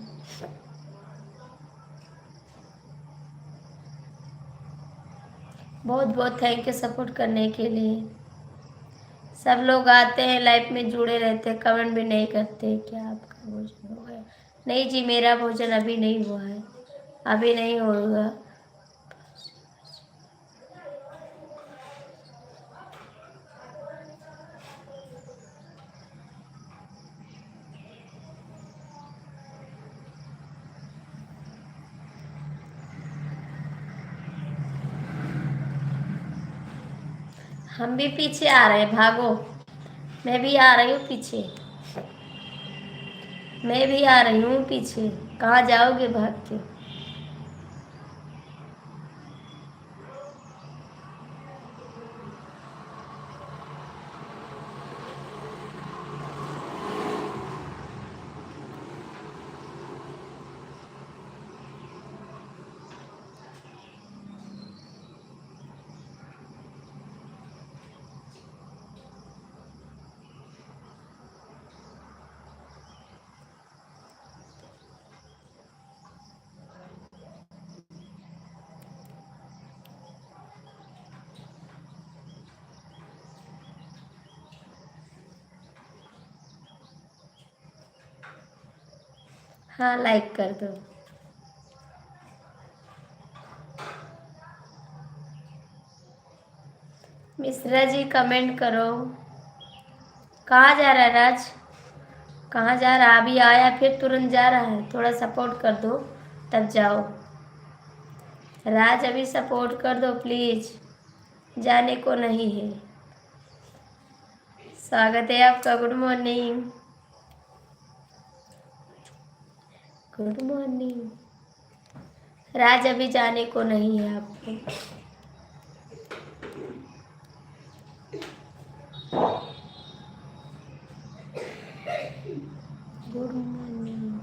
बहुत बहुत थैंक यू सपोर्ट करने के लिए। सब लोग आते हैं लाइफ में, जुड़े रहते हैं, कमेंट भी नहीं करते। क्या आपका भोजन हो गया? नहीं जी, मेरा भोजन अभी नहीं हुआ है, अभी नहीं होगा। हम भी पीछे आ रहे हैं, भागो। मैं भी आ रही हूँ पीछे, मैं भी आ रही हूँ पीछे। कहाँ जाओगे भाग के? हाँ, लाइक कर दो। मिश्रा जी कमेंट करो। कहाँ जा रहा है राज? कहाँ जा रहा है? अभी आया फिर तुरंत जा रहा है? थोड़ा सपोर्ट कर दो तब जाओ। राज अभी सपोर्ट कर दो प्लीज, जाने को नहीं है। स्वागत है आपका, गुड मॉर्निंग, गुड मॉर्निंग। राज अभी जाने को नहीं है आपको। Good morning.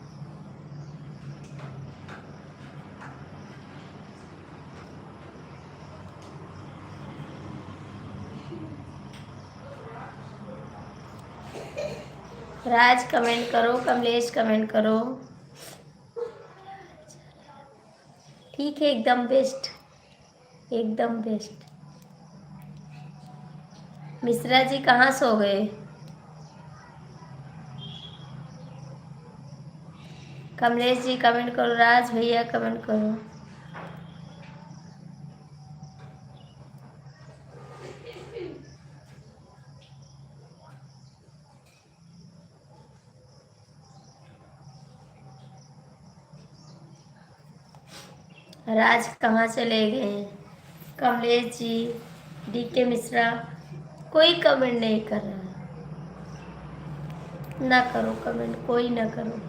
राज कमेंट करो, कमलेश कमेंट करो। ठीक है, एकदम बेस्ट, एकदम बेस्ट। मिश्रा जी कहाँ सो गए? कमलेश जी कमेंट करो, राज भैया कमेंट करो। राज कहाँ चले गए? कमलेश जी, डीके मिश्रा, कोई कमेंट नहीं कर रहा है। ना करो कमेंट, कोई ना करो।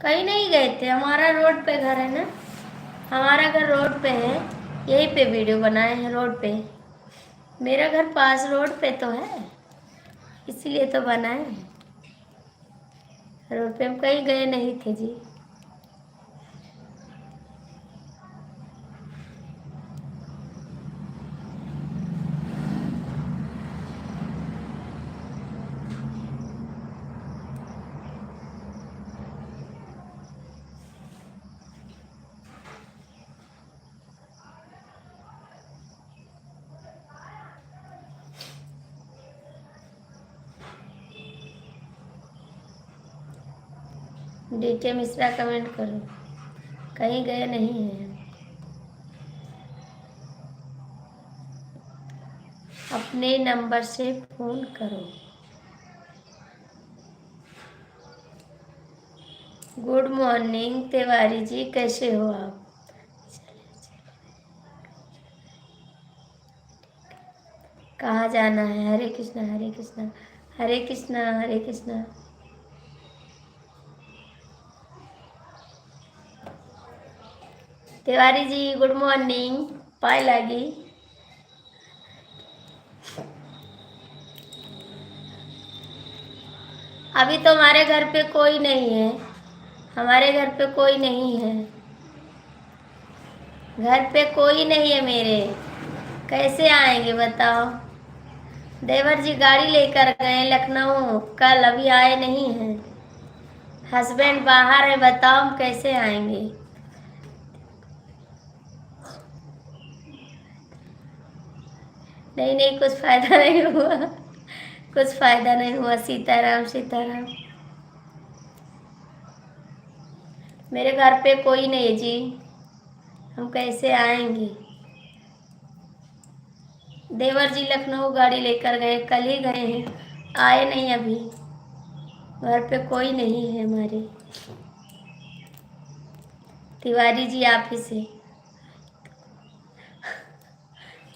कहीं नहीं गए थे, हमारा रोड पे घर है ना, हमारा घर रोड पे है, यहीं पे वीडियो बनाए हैं रोड पे। मेरा घर पास रोड पे तो है, इसीलिए तो बनाए हैं। रोड पे हम कहीं गए नहीं थे जी। डीके मिश्रा कमेंट करो, कहीं गए नहीं हैं। अपने नंबर से फ़ोन करो। गुड मॉर्निंग तिवारी जी, कैसे हो आप? कहाँ जाना है? हरे कृष्णा हरे कृष्णा हरे कृष्णा हरे कृष्णा। तिवारी जी गुड मॉर्निंग, पाए लागी। अभी तो हमारे घर पे कोई नहीं है, हमारे घर पे कोई नहीं है, घर पे कोई नहीं है मेरे, कैसे आएंगे बताओ? देवर जी गाड़ी लेकर गए लखनऊ, कल अभी आए नहीं हैं। हस्बैंड बाहर है, बताओ हम कैसे आएंगे? नहीं नहीं, कुछ फायदा नहीं हुआ, कुछ फायदा नहीं हुआ। सीताराम सीताराम। मेरे घर पे कोई नहीं है जी, हम कैसे आएंगे? देवर जी लखनऊ गाड़ी लेकर गए, कल ही गए हैं, आए नहीं अभी। घर पे कोई नहीं है हमारे। तिवारी जी आप ही से,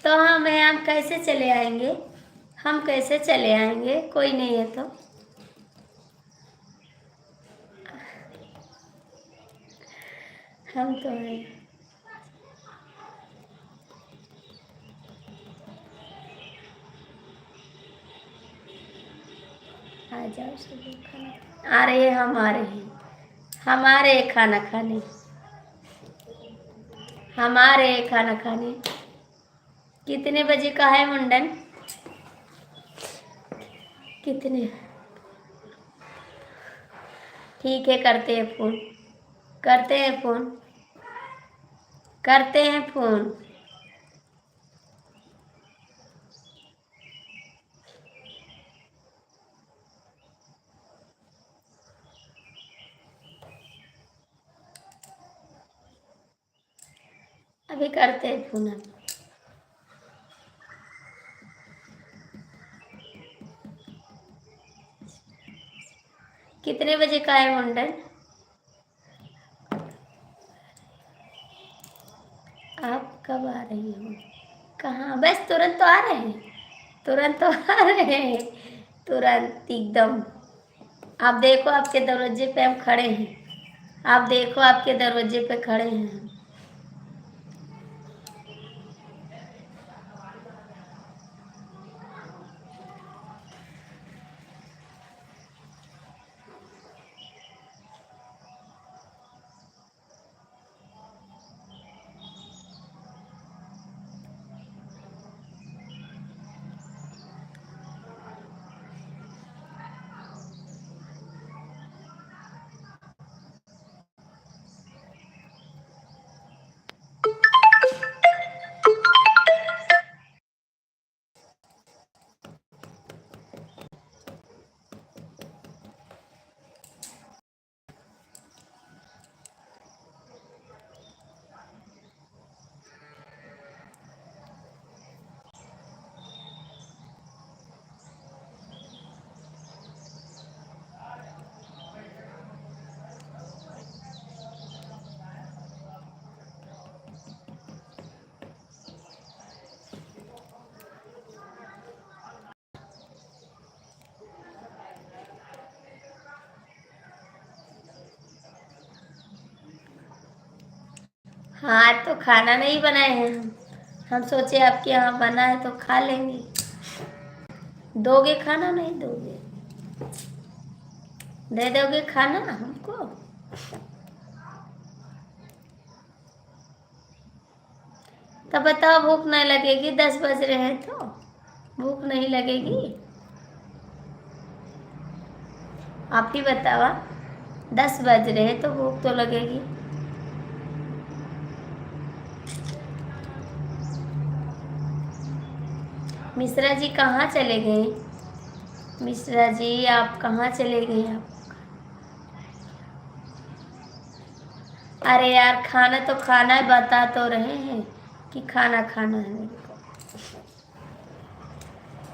तो हम कैसे चले आएंगे? हम कैसे चले आएंगे? कोई नहीं है तो। हम तो हैं। आ जाओ सब लोग खाना। आ रहे हैं, हम आ रहे हैं, हम आ रहे हैं खाना खाने, हम आ रहे हैं खाना खाने। कितने बजे का है मुंडन? कितने? ठीक है, करते हैं फोन, करते हैं फोन, करते हैं फोन। अभी करते हैं फोन अब। कितने बजे का है मुंडन? आप कब आ रही हो? कहाँ? बस तुरंत तो आ रहे हैं, तुरंत तो आ रहे हैं, तुरंत एकदम। आप देखो आपके दरवाजे पे हम खड़े हैं, आप देखो आपके दरवाजे पे खड़े हैं। हाँ, तो खाना नहीं बनाए हैं हम सोचे आपके यहाँ बना है तो खा लेंगे। दोगे खाना? नहीं दोगे? दे दोगे खाना हमको? तो बताओ, भूख नहीं लगेगी? 10 बज रहे हैं तो भूख नहीं लगेगी? आप ही बताओ, 10 बज रहे हैं तो भूख तो लगेगी। मिश्रा जी कहाँ चले गए? मिश्रा जी आप कहाँ चले गए आप? अरे यार, खाना तो खाना है, बता तो रहे हैं कि खाना खाना है मेरे को।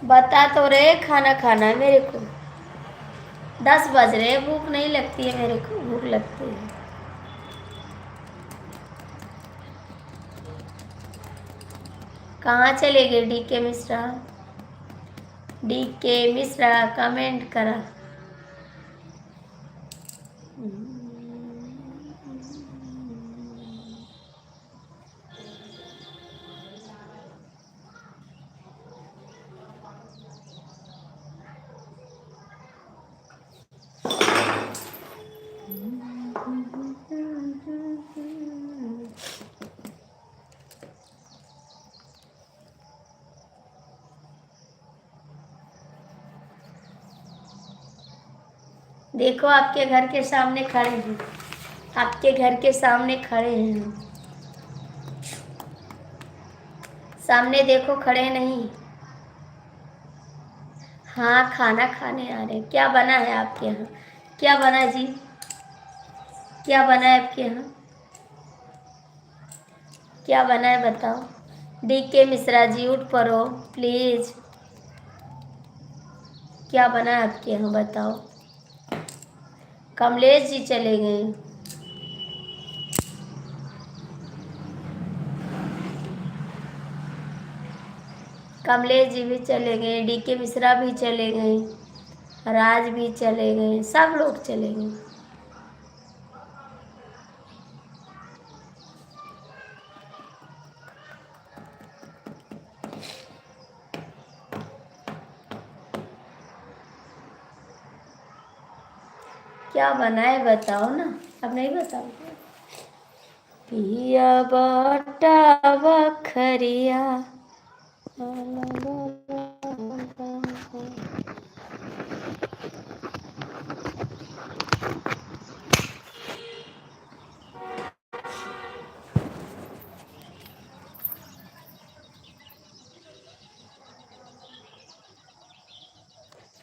बता तो रहे खाना खाना है मेरे को। 10 बज रहे, भूख नहीं लगती है मेरे को, भूख लगती है। कहाँ चले गए डी के मिश्रा? डी के मिश्रा कमेंट करा। देखो आपके घर के सामने खड़े हैं, आपके घर के सामने खड़े हैं। सामने देखो, खड़े नहीं। हाँ, खाना खाने आ रहे हैं। क्या बना है आपके यहाँ? क्या बना जी? क्या बना है आपके यहाँ? क्या बना है बताओ। डी के मिश्रा जी उठ पड़ो प्लीज। क्या बना है आपके यहाँ बताओ। कमलेश जी चले गए। कमलेश जी भी चले गए, डी के मिश्रा भी चले गए, राज भी चले गए, सब लोग चले गए। क्या बना है बताओ ना। अब नहीं बताओ। पिया बाटा बखरिया।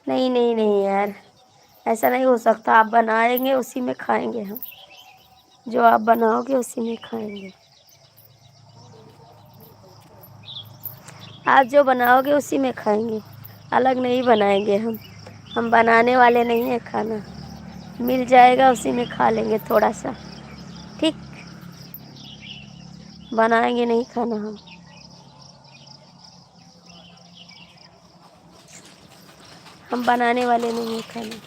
नहीं नहीं नहीं यार, ऐसा नहीं हो सकता। आप बनाएंगे उसी में खाएंगे हम। जो आप बनाओगे उसी में खाएंगे। आप जो बनाओगे उसी में खाएंगे, अलग नहीं बनाएंगे हम। हम बनाने वाले नहीं हैं खाना। मिल जाएगा उसी में खा लेंगे थोड़ा सा, ठीक। बनाएंगे नहीं खाना हम। हम बनाने वाले नहीं हैं खाना।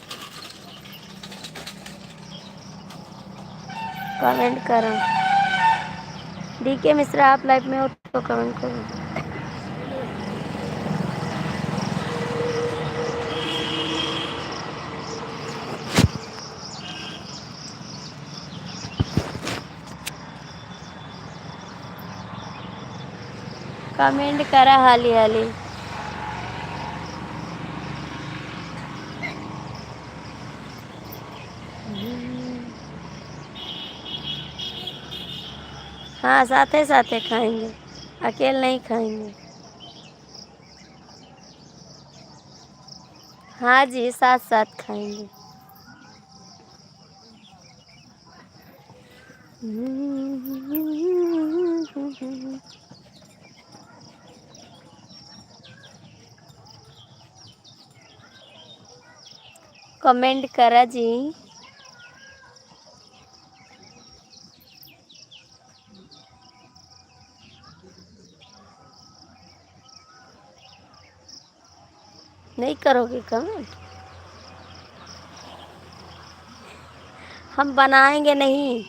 कमेंट करो। डी के मिश्रा आप लाइव में हो तो कमेंट करो। कमेंट करा हाली हाली। हाँ, साथे साथे खाएंगे, अकेले नहीं खाएंगे। हाँ जी, साथ साथ खाएंगे। कमेंट करा जी। नहीं करोगे कमेंट? हम बनाएंगे नहीं,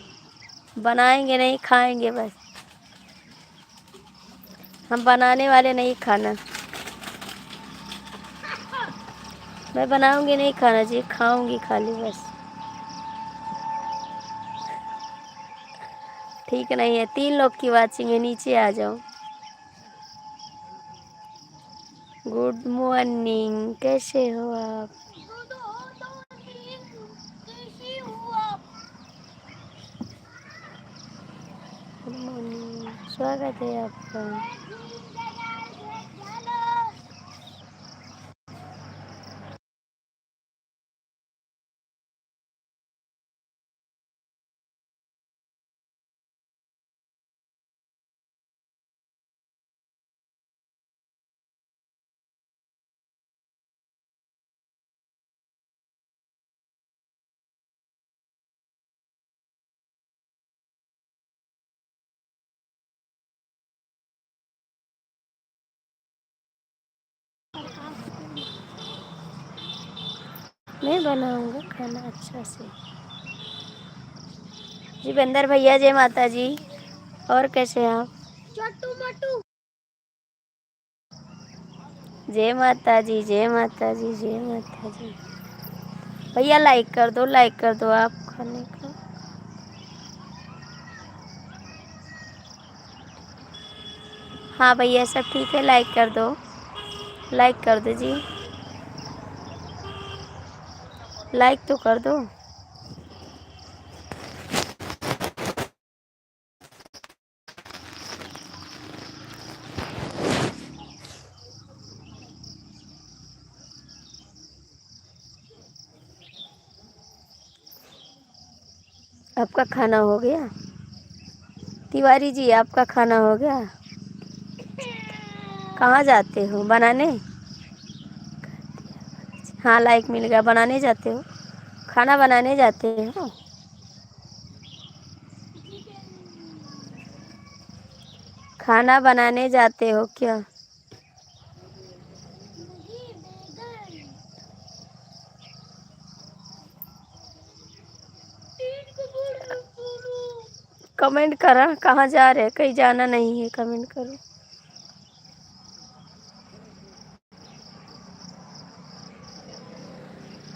बनाएंगे नहीं, खाएंगे बस। हम बनाने वाले नहीं खाना। मैं बनाऊंगी नहीं खाना जी, खाऊंगी खाली बस। ठीक नहीं है, 3 लोग की वाचिंग है, नीचे आ जाओ। गुड मॉर्निंग, कैसे हो आप? गुड मॉर्निंग, स्वागत है आपका। मैं बनाऊंगा खाना अच्छा से। जी बंदर भैया, जय माता जी। और कैसे हैं आप? छोटू मोटू। जय माता जी, जय माता जी, जय माता जी। भैया लाइक कर दो, लाइक कर दो आप खाने का। हाँ भैया सब ठीक है, लाइक कर दो, लाइक कर दो जी, लाइक तो कर दो। आपका खाना हो गया? तिवारी जी आपका खाना हो गया? कहाँ जाते हो बनाने? हाँ लाइक मिल गया। बनाने जाते हो? खाना बनाने जाते हो? खाना बनाने जाते हो क्या? कमेंट करा, कहाँ जा रहे? कहीं जाना नहीं है, कमेंट करो।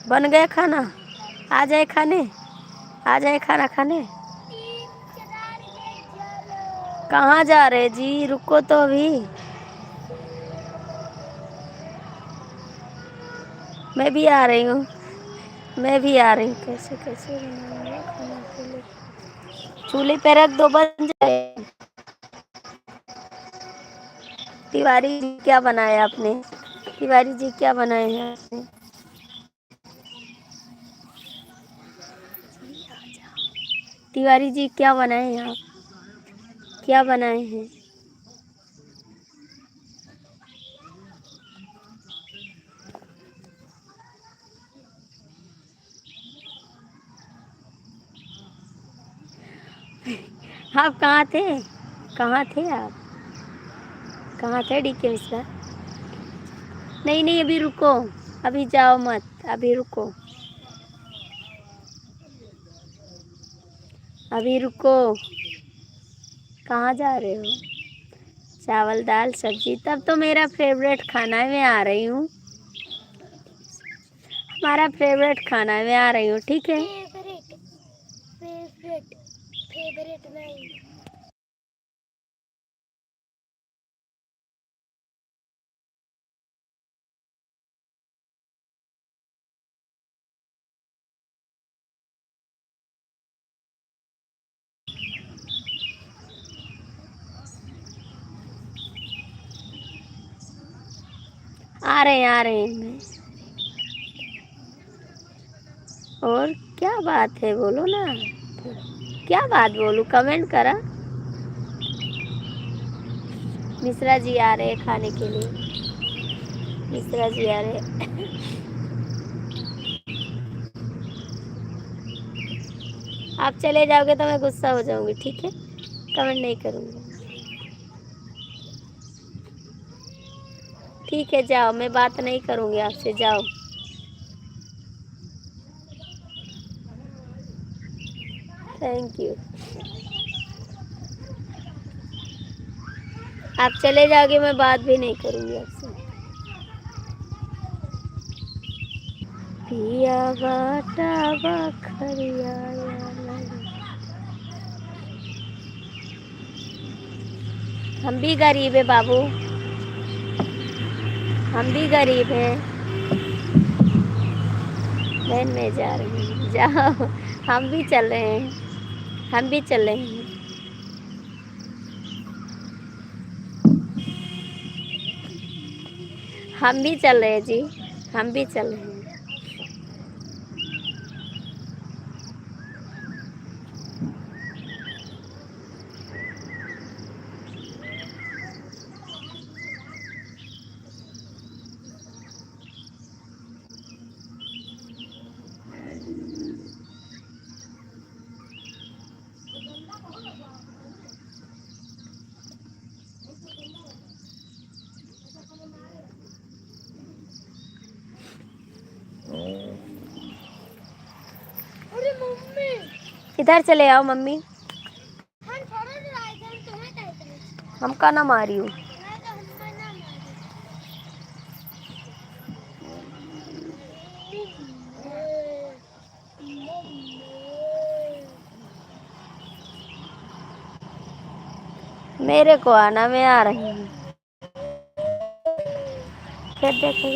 बन गया खाना? आ जाए खाने, आ जाए खाना खाने। कहाँ जा रहे जी? रुको तो अभी, मैं भी आ रही हूँ, मैं भी आ रही हूँ। कैसे कैसे बनाऊंगा खाना के लिए? चूल्हे पे रख दो, बन जाए। तिवारी जी क्या बनाया आपने? तिवारी जी क्या बनाए हैं आपने? तिवारी जी क्या बनाए हैं आप? क्या बनाए हैं? आप कहाँ थे? कहाँ थे आप? कहाँ थे डीके मिश्रा? नहीं नहीं अभी रुको, अभी जाओ मत, अभी रुको, अभी रुको। कहाँ जा रहे हो? चावल दाल सब्जी, तब तो मेरा फेवरेट खाना है, मैं आ रही हूँ। हमारा फेवरेट खाना है, मैं आ रही हूँ, ठीक है? फेवरेट फेवरेट फेवरेट नहीं। आ रहे हैं। और क्या बात है, बोलो ना, क्या बात बोलूं? कमेंट करा। मिश्रा जी आ रहे हैं खाने के लिए, मिश्रा जी आ रहे हैं। आप चले जाओगे तो मैं गुस्सा हो जाऊंगी, ठीक है? कमेंट नहीं करूंगी। ठीक है जाओ, मैं बात नहीं करूंगी आपसे, जाओ। Thank you. आप चले जाओगे, मैं बात भी नहीं करूंगी आपसे। पिया बाटा बखरिया, हम भी गरीब है बाबू, हम भी गरीब हैं। बहन मैं जा रही हूँ, जाओ। हम भी चल रहे हैं, हम भी चल रहे हैं। हम भी चल रहे हैं जी, हम भी चल रहे हैं। इधर चले आओ मम्मी। हम का ना मारी हूँ। मेरे को आना, मैं आ रही हूँ। फिर देखो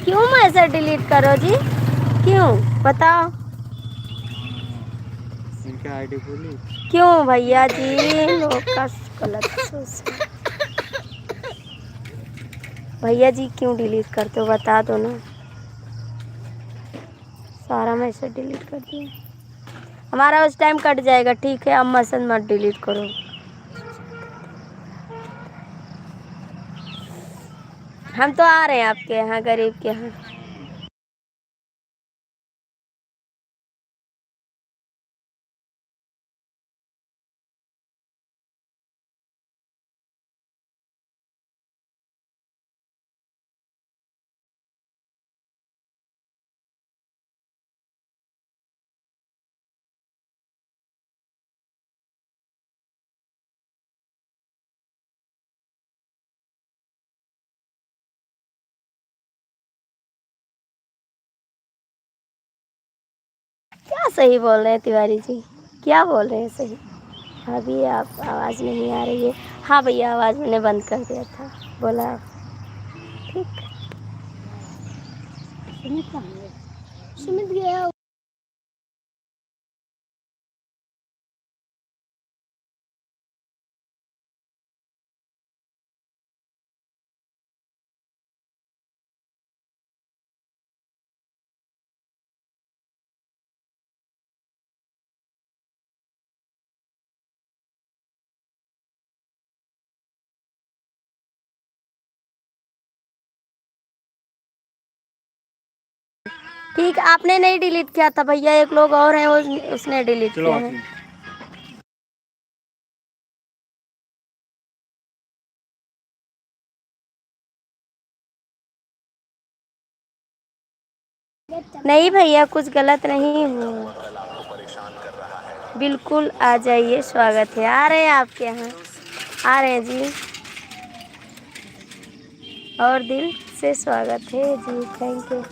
क्यों मैसेज डिलीट करो जी? क्यों बताओ? इनका आईडी खोली क्यों भैया जी? लोग का गलत सोच। भैया जी क्यों डिलीट करते हो बता दो ना। सारा मैसेज डिलीट कर दिया। हमारा उस टाइम कट जाएगा, ठीक है? अब मैसेज मत डिलीट करो। हम तो आ रहे हैं आपके यहाँ, गरीब के यहाँ। क्या सही बोल रहे हैं तिवारी जी? क्या बोल रहे हैं सही? अभी आप आवाज़ नहीं आ रही है। हाँ भैया, आवाज़ मैंने बंद कर दिया था, बोला आप। ठीक। सुमित कहाँ है? सुमित गया। ठीक, आपने नहीं डिलीट किया था भैया, एक लोग और हैं वो, उसने डिलीट किया है। नहीं भैया, कुछ गलत नहीं हुआ। बिल्कुल आ जाइए, स्वागत है। आ रहे हैं आपके यहाँ, आ रहे हैं जी। और दिल से स्वागत है जी, थैंक यू।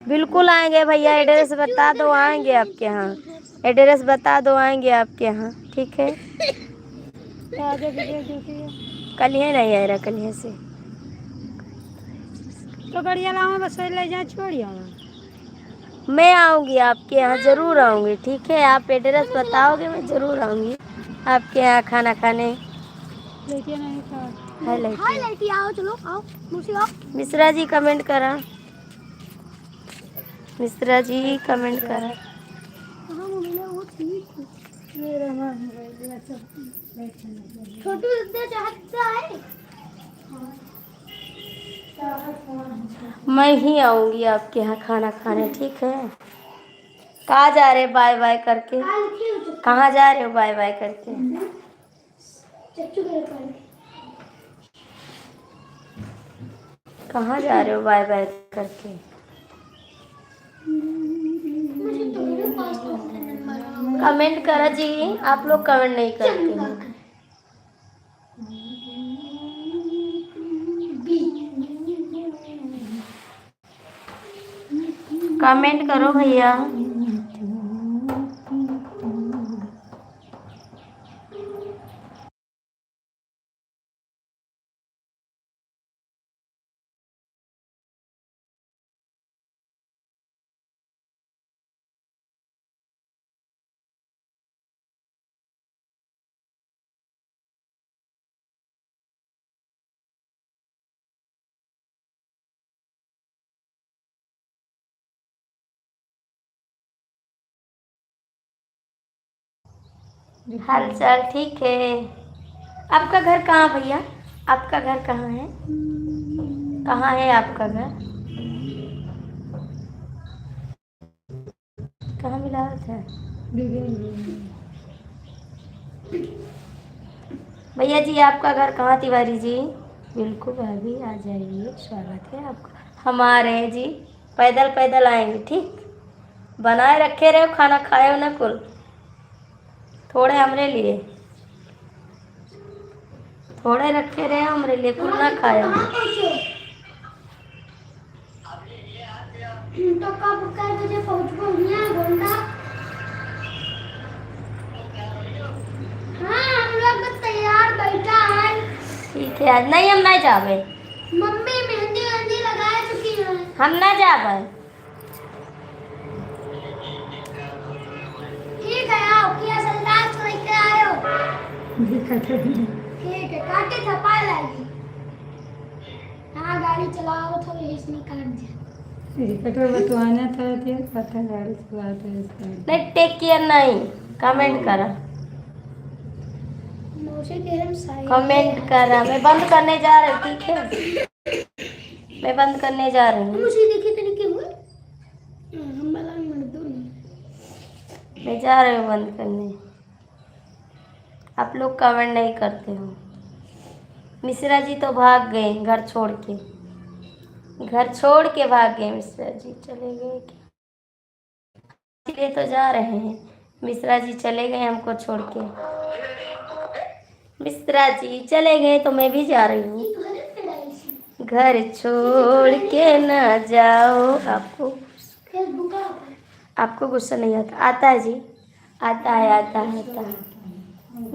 बिल्कुल आएंगे भैया, एड्रेस बता दो, आएंगे आपके यहाँ। एड्रेस बता दो, आएंगे आपके यहाँ, ठीक है? आगे वीडियो ड्यूटी है। कल ही नहीं आ रहा, कल से तो गड़िया लाऊं बस ले जा छोड़िया। मैं आऊँगी आपके यहाँ, ज़रूर आऊँगी, ठीक है। आप एड्रेस बताओगे, मैं ज़रूर आऊँगी आपके यहाँ खाना खाने। लेके नहीं था। हाय लड़की आओ, चलो आओ, मुझे आओ। मिश्रा जी कमेंट करा, मिश्रा जी कमेंट करा। हाँ मम्मी ने वो ठीक मेरा मां छोटू इतना चाहता है। मैं ही आऊँगी आपके यहाँ खाना खाने, ठीक है। कहाँ जा रहे बाय बाय करके, कहाँ जा रहे हो बाय बाय करके? कहाँ जा रहे हो बाय बाय करके? कमेंट करा जी, आप लोग कमेंट नहीं करते हैं। कमेंट करो भैया। हाल चाल ठीक है। आपका घर कहाँ भैया, आपका घर कहाँ है? कहाँ है आपका घर? कहाँ मिला था भैया जी? आपका घर कहाँ तिवारी जी? बिल्कुल भाभी आ जाइए, स्वागत है आपका। हमारे जी पैदल पैदल आएंगे, ठीक। बनाए रखे रहे, खाना खाए हो ना कुल, थोड़े हमरे लिए, थोड़े रखे रहे हमरे लिए, कुल ना खाए। तो कब कै बजे पहुंचोगे गोंडा? हाँ हम लोग तैयार बैठा है। ठीक है, आज नहीं, हम नहीं जावे। मम्मी मेहंदी वेहंदी लगा चुकी है। हम ना जावे। ठीक है आओ, किया संदास तो लेके आयो। ठीक है, काटे थपा लागी। हाँ गाड़ी चलाओ तो इसने काट दिया। कटोर बतवाना था, पता गाड़ी चलाते हैं। नहीं टेक केयर नहीं, कमेंट करा, कमेंट करा। मैं बंद करने जा रही हूँ, ठीक है। मैं बंद करने जा रही हूँ। मुझे देखिए तो नहीं हुआ। हम वाला मर दो नहीं। मैं जा रही हूँ बंद करने। आप लोग कमेंट नहीं करते हो। मिश्रा जी तो भाग गए घर छोड़ के, घर छोड़ के भाग गए मिश्रा जी, चले गए क्या? इसलिए तो जा रहे हैं, मिश्रा जी चले गए हमको छोड़ के। मिश्रा जी चले गए तो मैं भी जा रही हूँ। घर छोड़ के ना जाओ। आपको गुस्सा नहीं आता? आता है जी, आता है, आता है, आता है।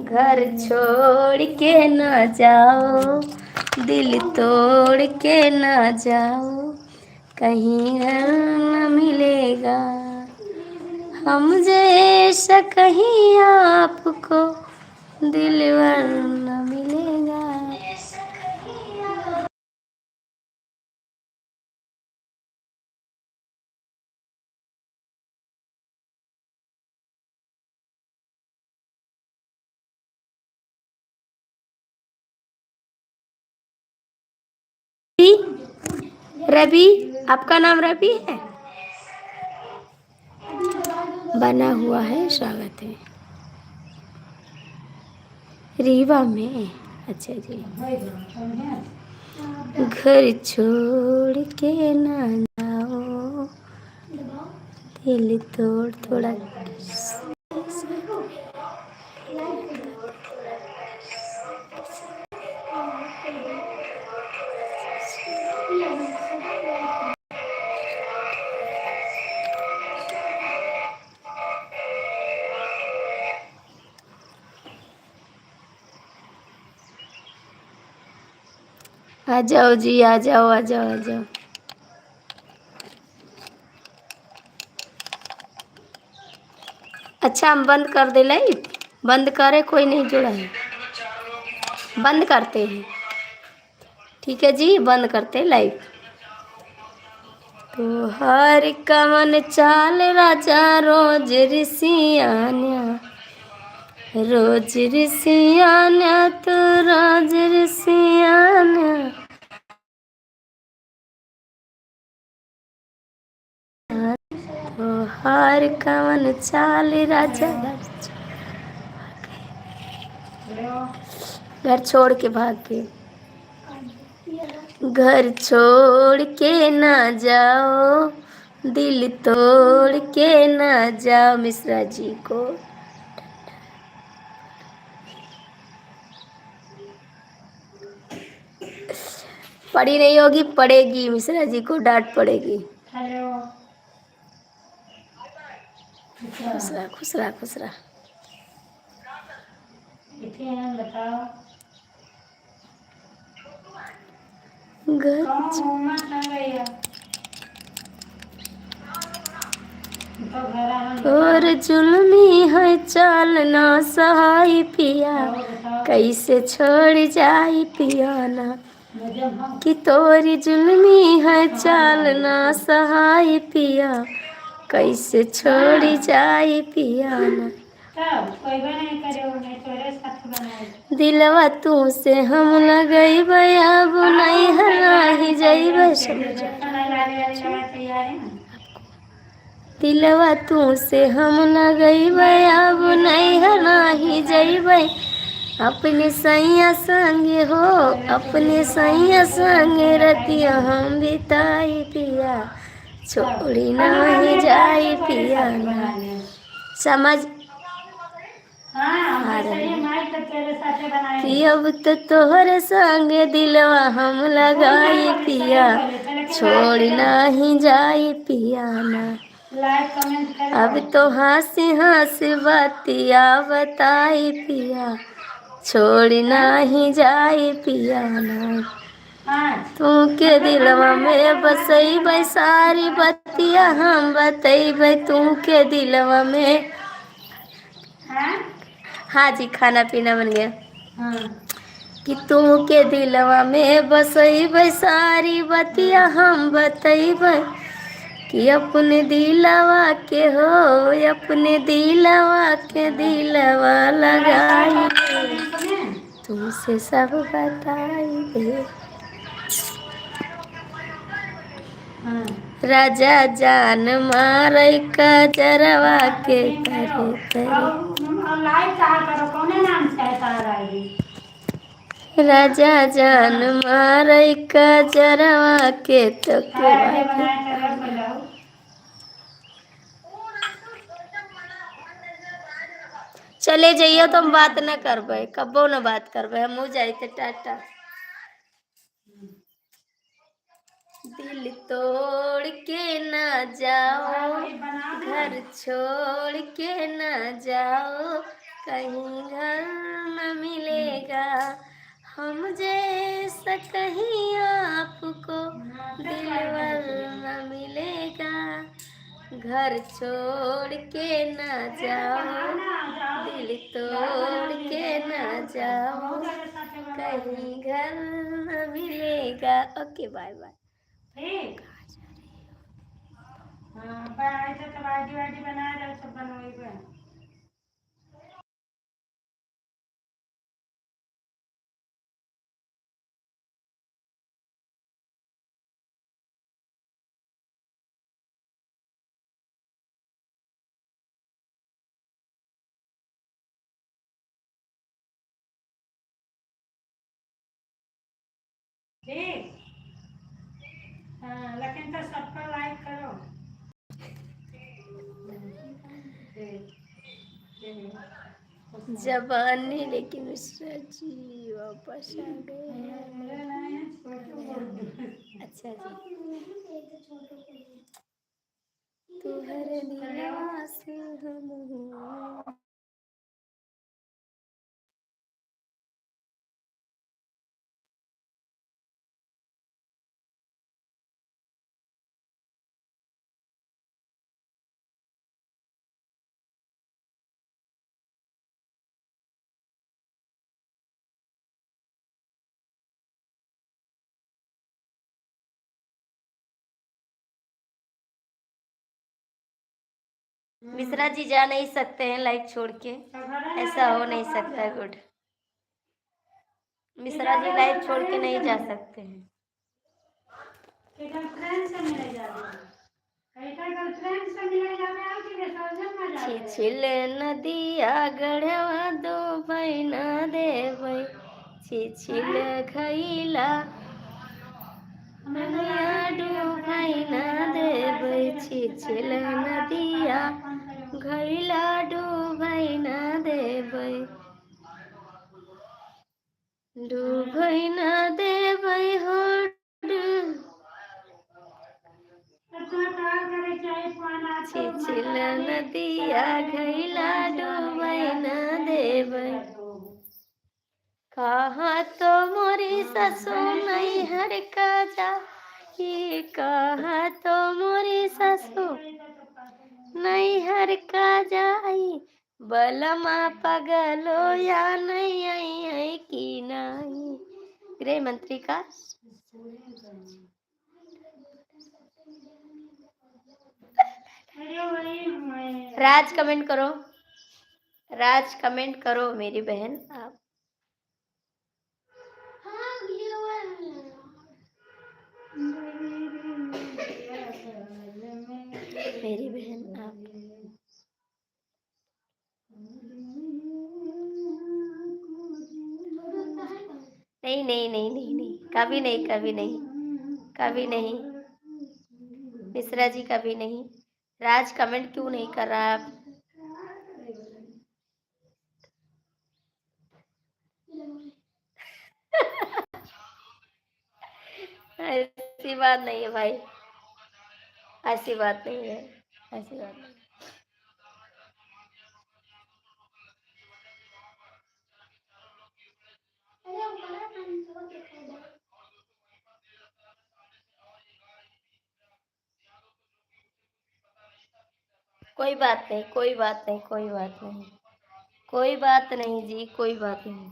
घर छोड़ के ना जाओ, दिल तोड़ के ना जाओ, कहीं घर न मिलेगा हम जैसा, कहीं आपको दिलवर न मिलेगा। रवि, आपका नाम रवि है? बना हुआ है, स्वागत है। रीवा में, अच्छा जी। घर छोड़ के ना जाओ, दिल तोड़ थोड़ा। आ जाओ जी, आ जाओ, आ जाओ, आ जाओ। अच्छा हम बंद कर दे लाइव, बंद करे, कोई नहीं जुड़ा है, बंद करते हैं। ठीक है जी, बंद करते लाइव। तो हर कवन चाल राजा रोज ऋषियान्या, रोज ऋषियान्या, तो रोज ऋषियान्या। तो हर कवन चाल राजा, घर छोड़ के भाग के, घर छोड़ के ना जाओ, दिल तोड़ के ना जाओ। मिश्रा जी को पढ़ी नहीं होगी, पड़ेगी, मिश्रा जी को डांट पड़ेगी। खुश रहा, खुश रहा, खुश रहा। घर और जुल्मी है चाल ना सहाय पिया, कैसे छोड़ जाई पियाना। कि तोरी जुल्मी है चाल ना सहाय पिया, कैसे छोड़ जाई पियाना। दिलवा तू से हम लगई अब नहीं हराही जइबै। दिलवा तू से हम लगई अब नहीं हराही जइबै। अपने सैया संगे हो, अपने सैया संगे रतिया हम बिताई पिया, छोड़ी नहीं जाई पिया ना। समझ आ रही कि अब तो तोहरे संगे दिलवा हम लगाई पिया, छोड़ नहीं जाई पिया ना। अब तो हंसी हंसी बतिया बताई पिया, छोड़ नहीं जाई पिया ना। तू के दिलवा में बसई सारी बतिया हम बतई, तू के दिलवा में। हाँ जी, खाना पीना बन गया। कि तू के दिलवा में बसई सारी बतिया हम बतई, कि अपने दिलवा के हो, अपने दिलवा के दिलवा लगाई, तुमसे सब बताई दे। राजा जान मारे कजरवा के करे करे। राजा जान मारे कजरवा के तो चले जाइए तो हम बात न करबे, कबो न बात करबे, हम जाइते टाटा। दिल तोड़ के ना जाओ, घर छोड़ के ना जाओ, कहीं घर न मिलेगा हम जैसा, कहीं आपको दिलवर न मिलेगा। घर छोड़ के ना जाओ, दिल तोड़ के ना जाओ, कहीं घर न मिलेगा। Okay, bye bye. हाँ, बाय। तो बाजी वाजी बना रहे सब बनवाई। ठीक। हाँ, लेकिन तो सबको लाइक करो। जबानी लेकिन मिश्रा जी वापस आ गए हैं। अच्छा जी, तुहरे दिलवा से हम मिश्रा जी जा नहीं सकते हैं लाइव छोड़ के, ऐसा हो नहीं सकता। गुड, मिश्रा जी लाइव छोड़ के नहीं जा सकते हैं। छिछिल नदिया गढ़वा दो बहना देबै, छिछिल खैला नदिया डूबै ना देबै, छिछिल नदिया घैला डूबै ना देबै, डूबै ना देबै हो छिछिल नदिया घैला डूबै ना देबै। कहाँ तो मोरी ससु नैहर का जाई, कहाँ तो मोरी ससु नैहर का जाई, बलमा पगलो या नहीं आई है कि नहीं। गृह मंत्री का राज कमेंट करो, राज कमेंट करो मेरी बहन आप। मेरी बहन आप। नहीं नहीं नहीं नहीं नहीं, कभी नहीं, कभी नहीं, कभी नहीं मिश्रा जी, कभी नहीं। राज कमेंट क्यों नहीं कर रहा आप? ऐसी बात नहीं है भाई, ऐसी बात नहीं है, ऐसी बात नहीं। कोई बात नहीं, कोई बात नहीं, कोई बात नहीं, कोई बात नहीं जी, कोई बात नहीं।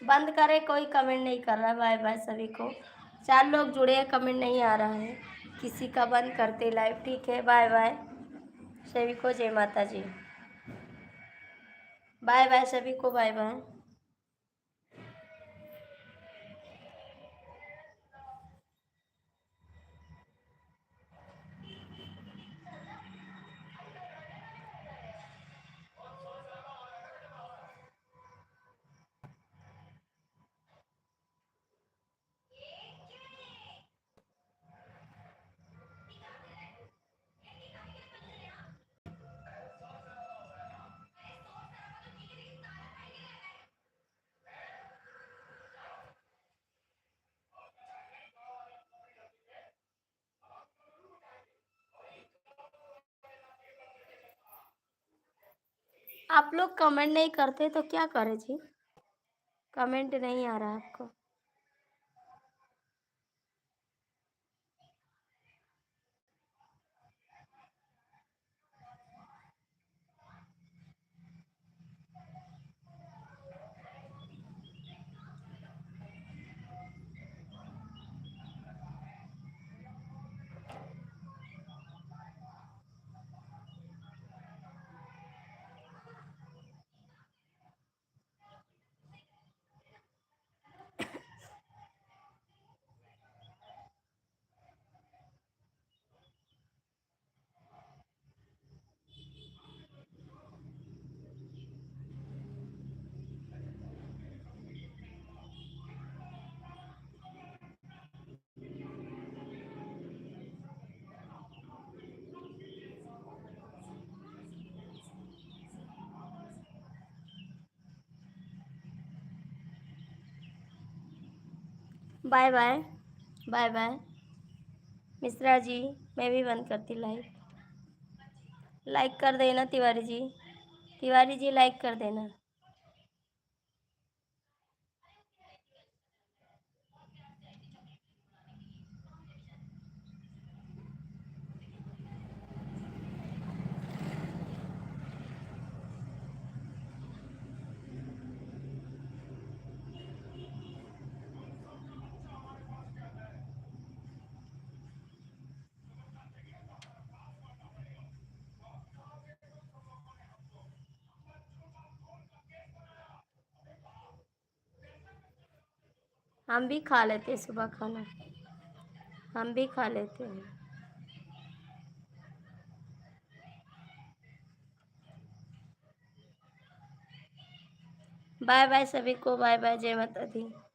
बंद करे, कोई कमेंट नहीं कर रहा। बाय बाय सभी को। 4 लोग जुड़े हैं, कमेंट नहीं आ रहा है किसी का। बंद करते लाइव, ठीक है। बाय बाय सभी को, जय माता जी। बाय बाय सभी को, बाय बाय। आप लोग कमेंट नहीं करते तो क्या करें जी? कमेंट नहीं आ रहा आपको। Bye bye. Bye bye. Mishra ji, मैं भी बंद करती लाइक। लाइक कर देना तिवारी जी। तिवारी जी लाइक कर देना। हम भी खा लेते हैं सुबह खाना, हम भी खा लेते हैं। बाय बाय सभी को, बाय बाय, जय माता दी।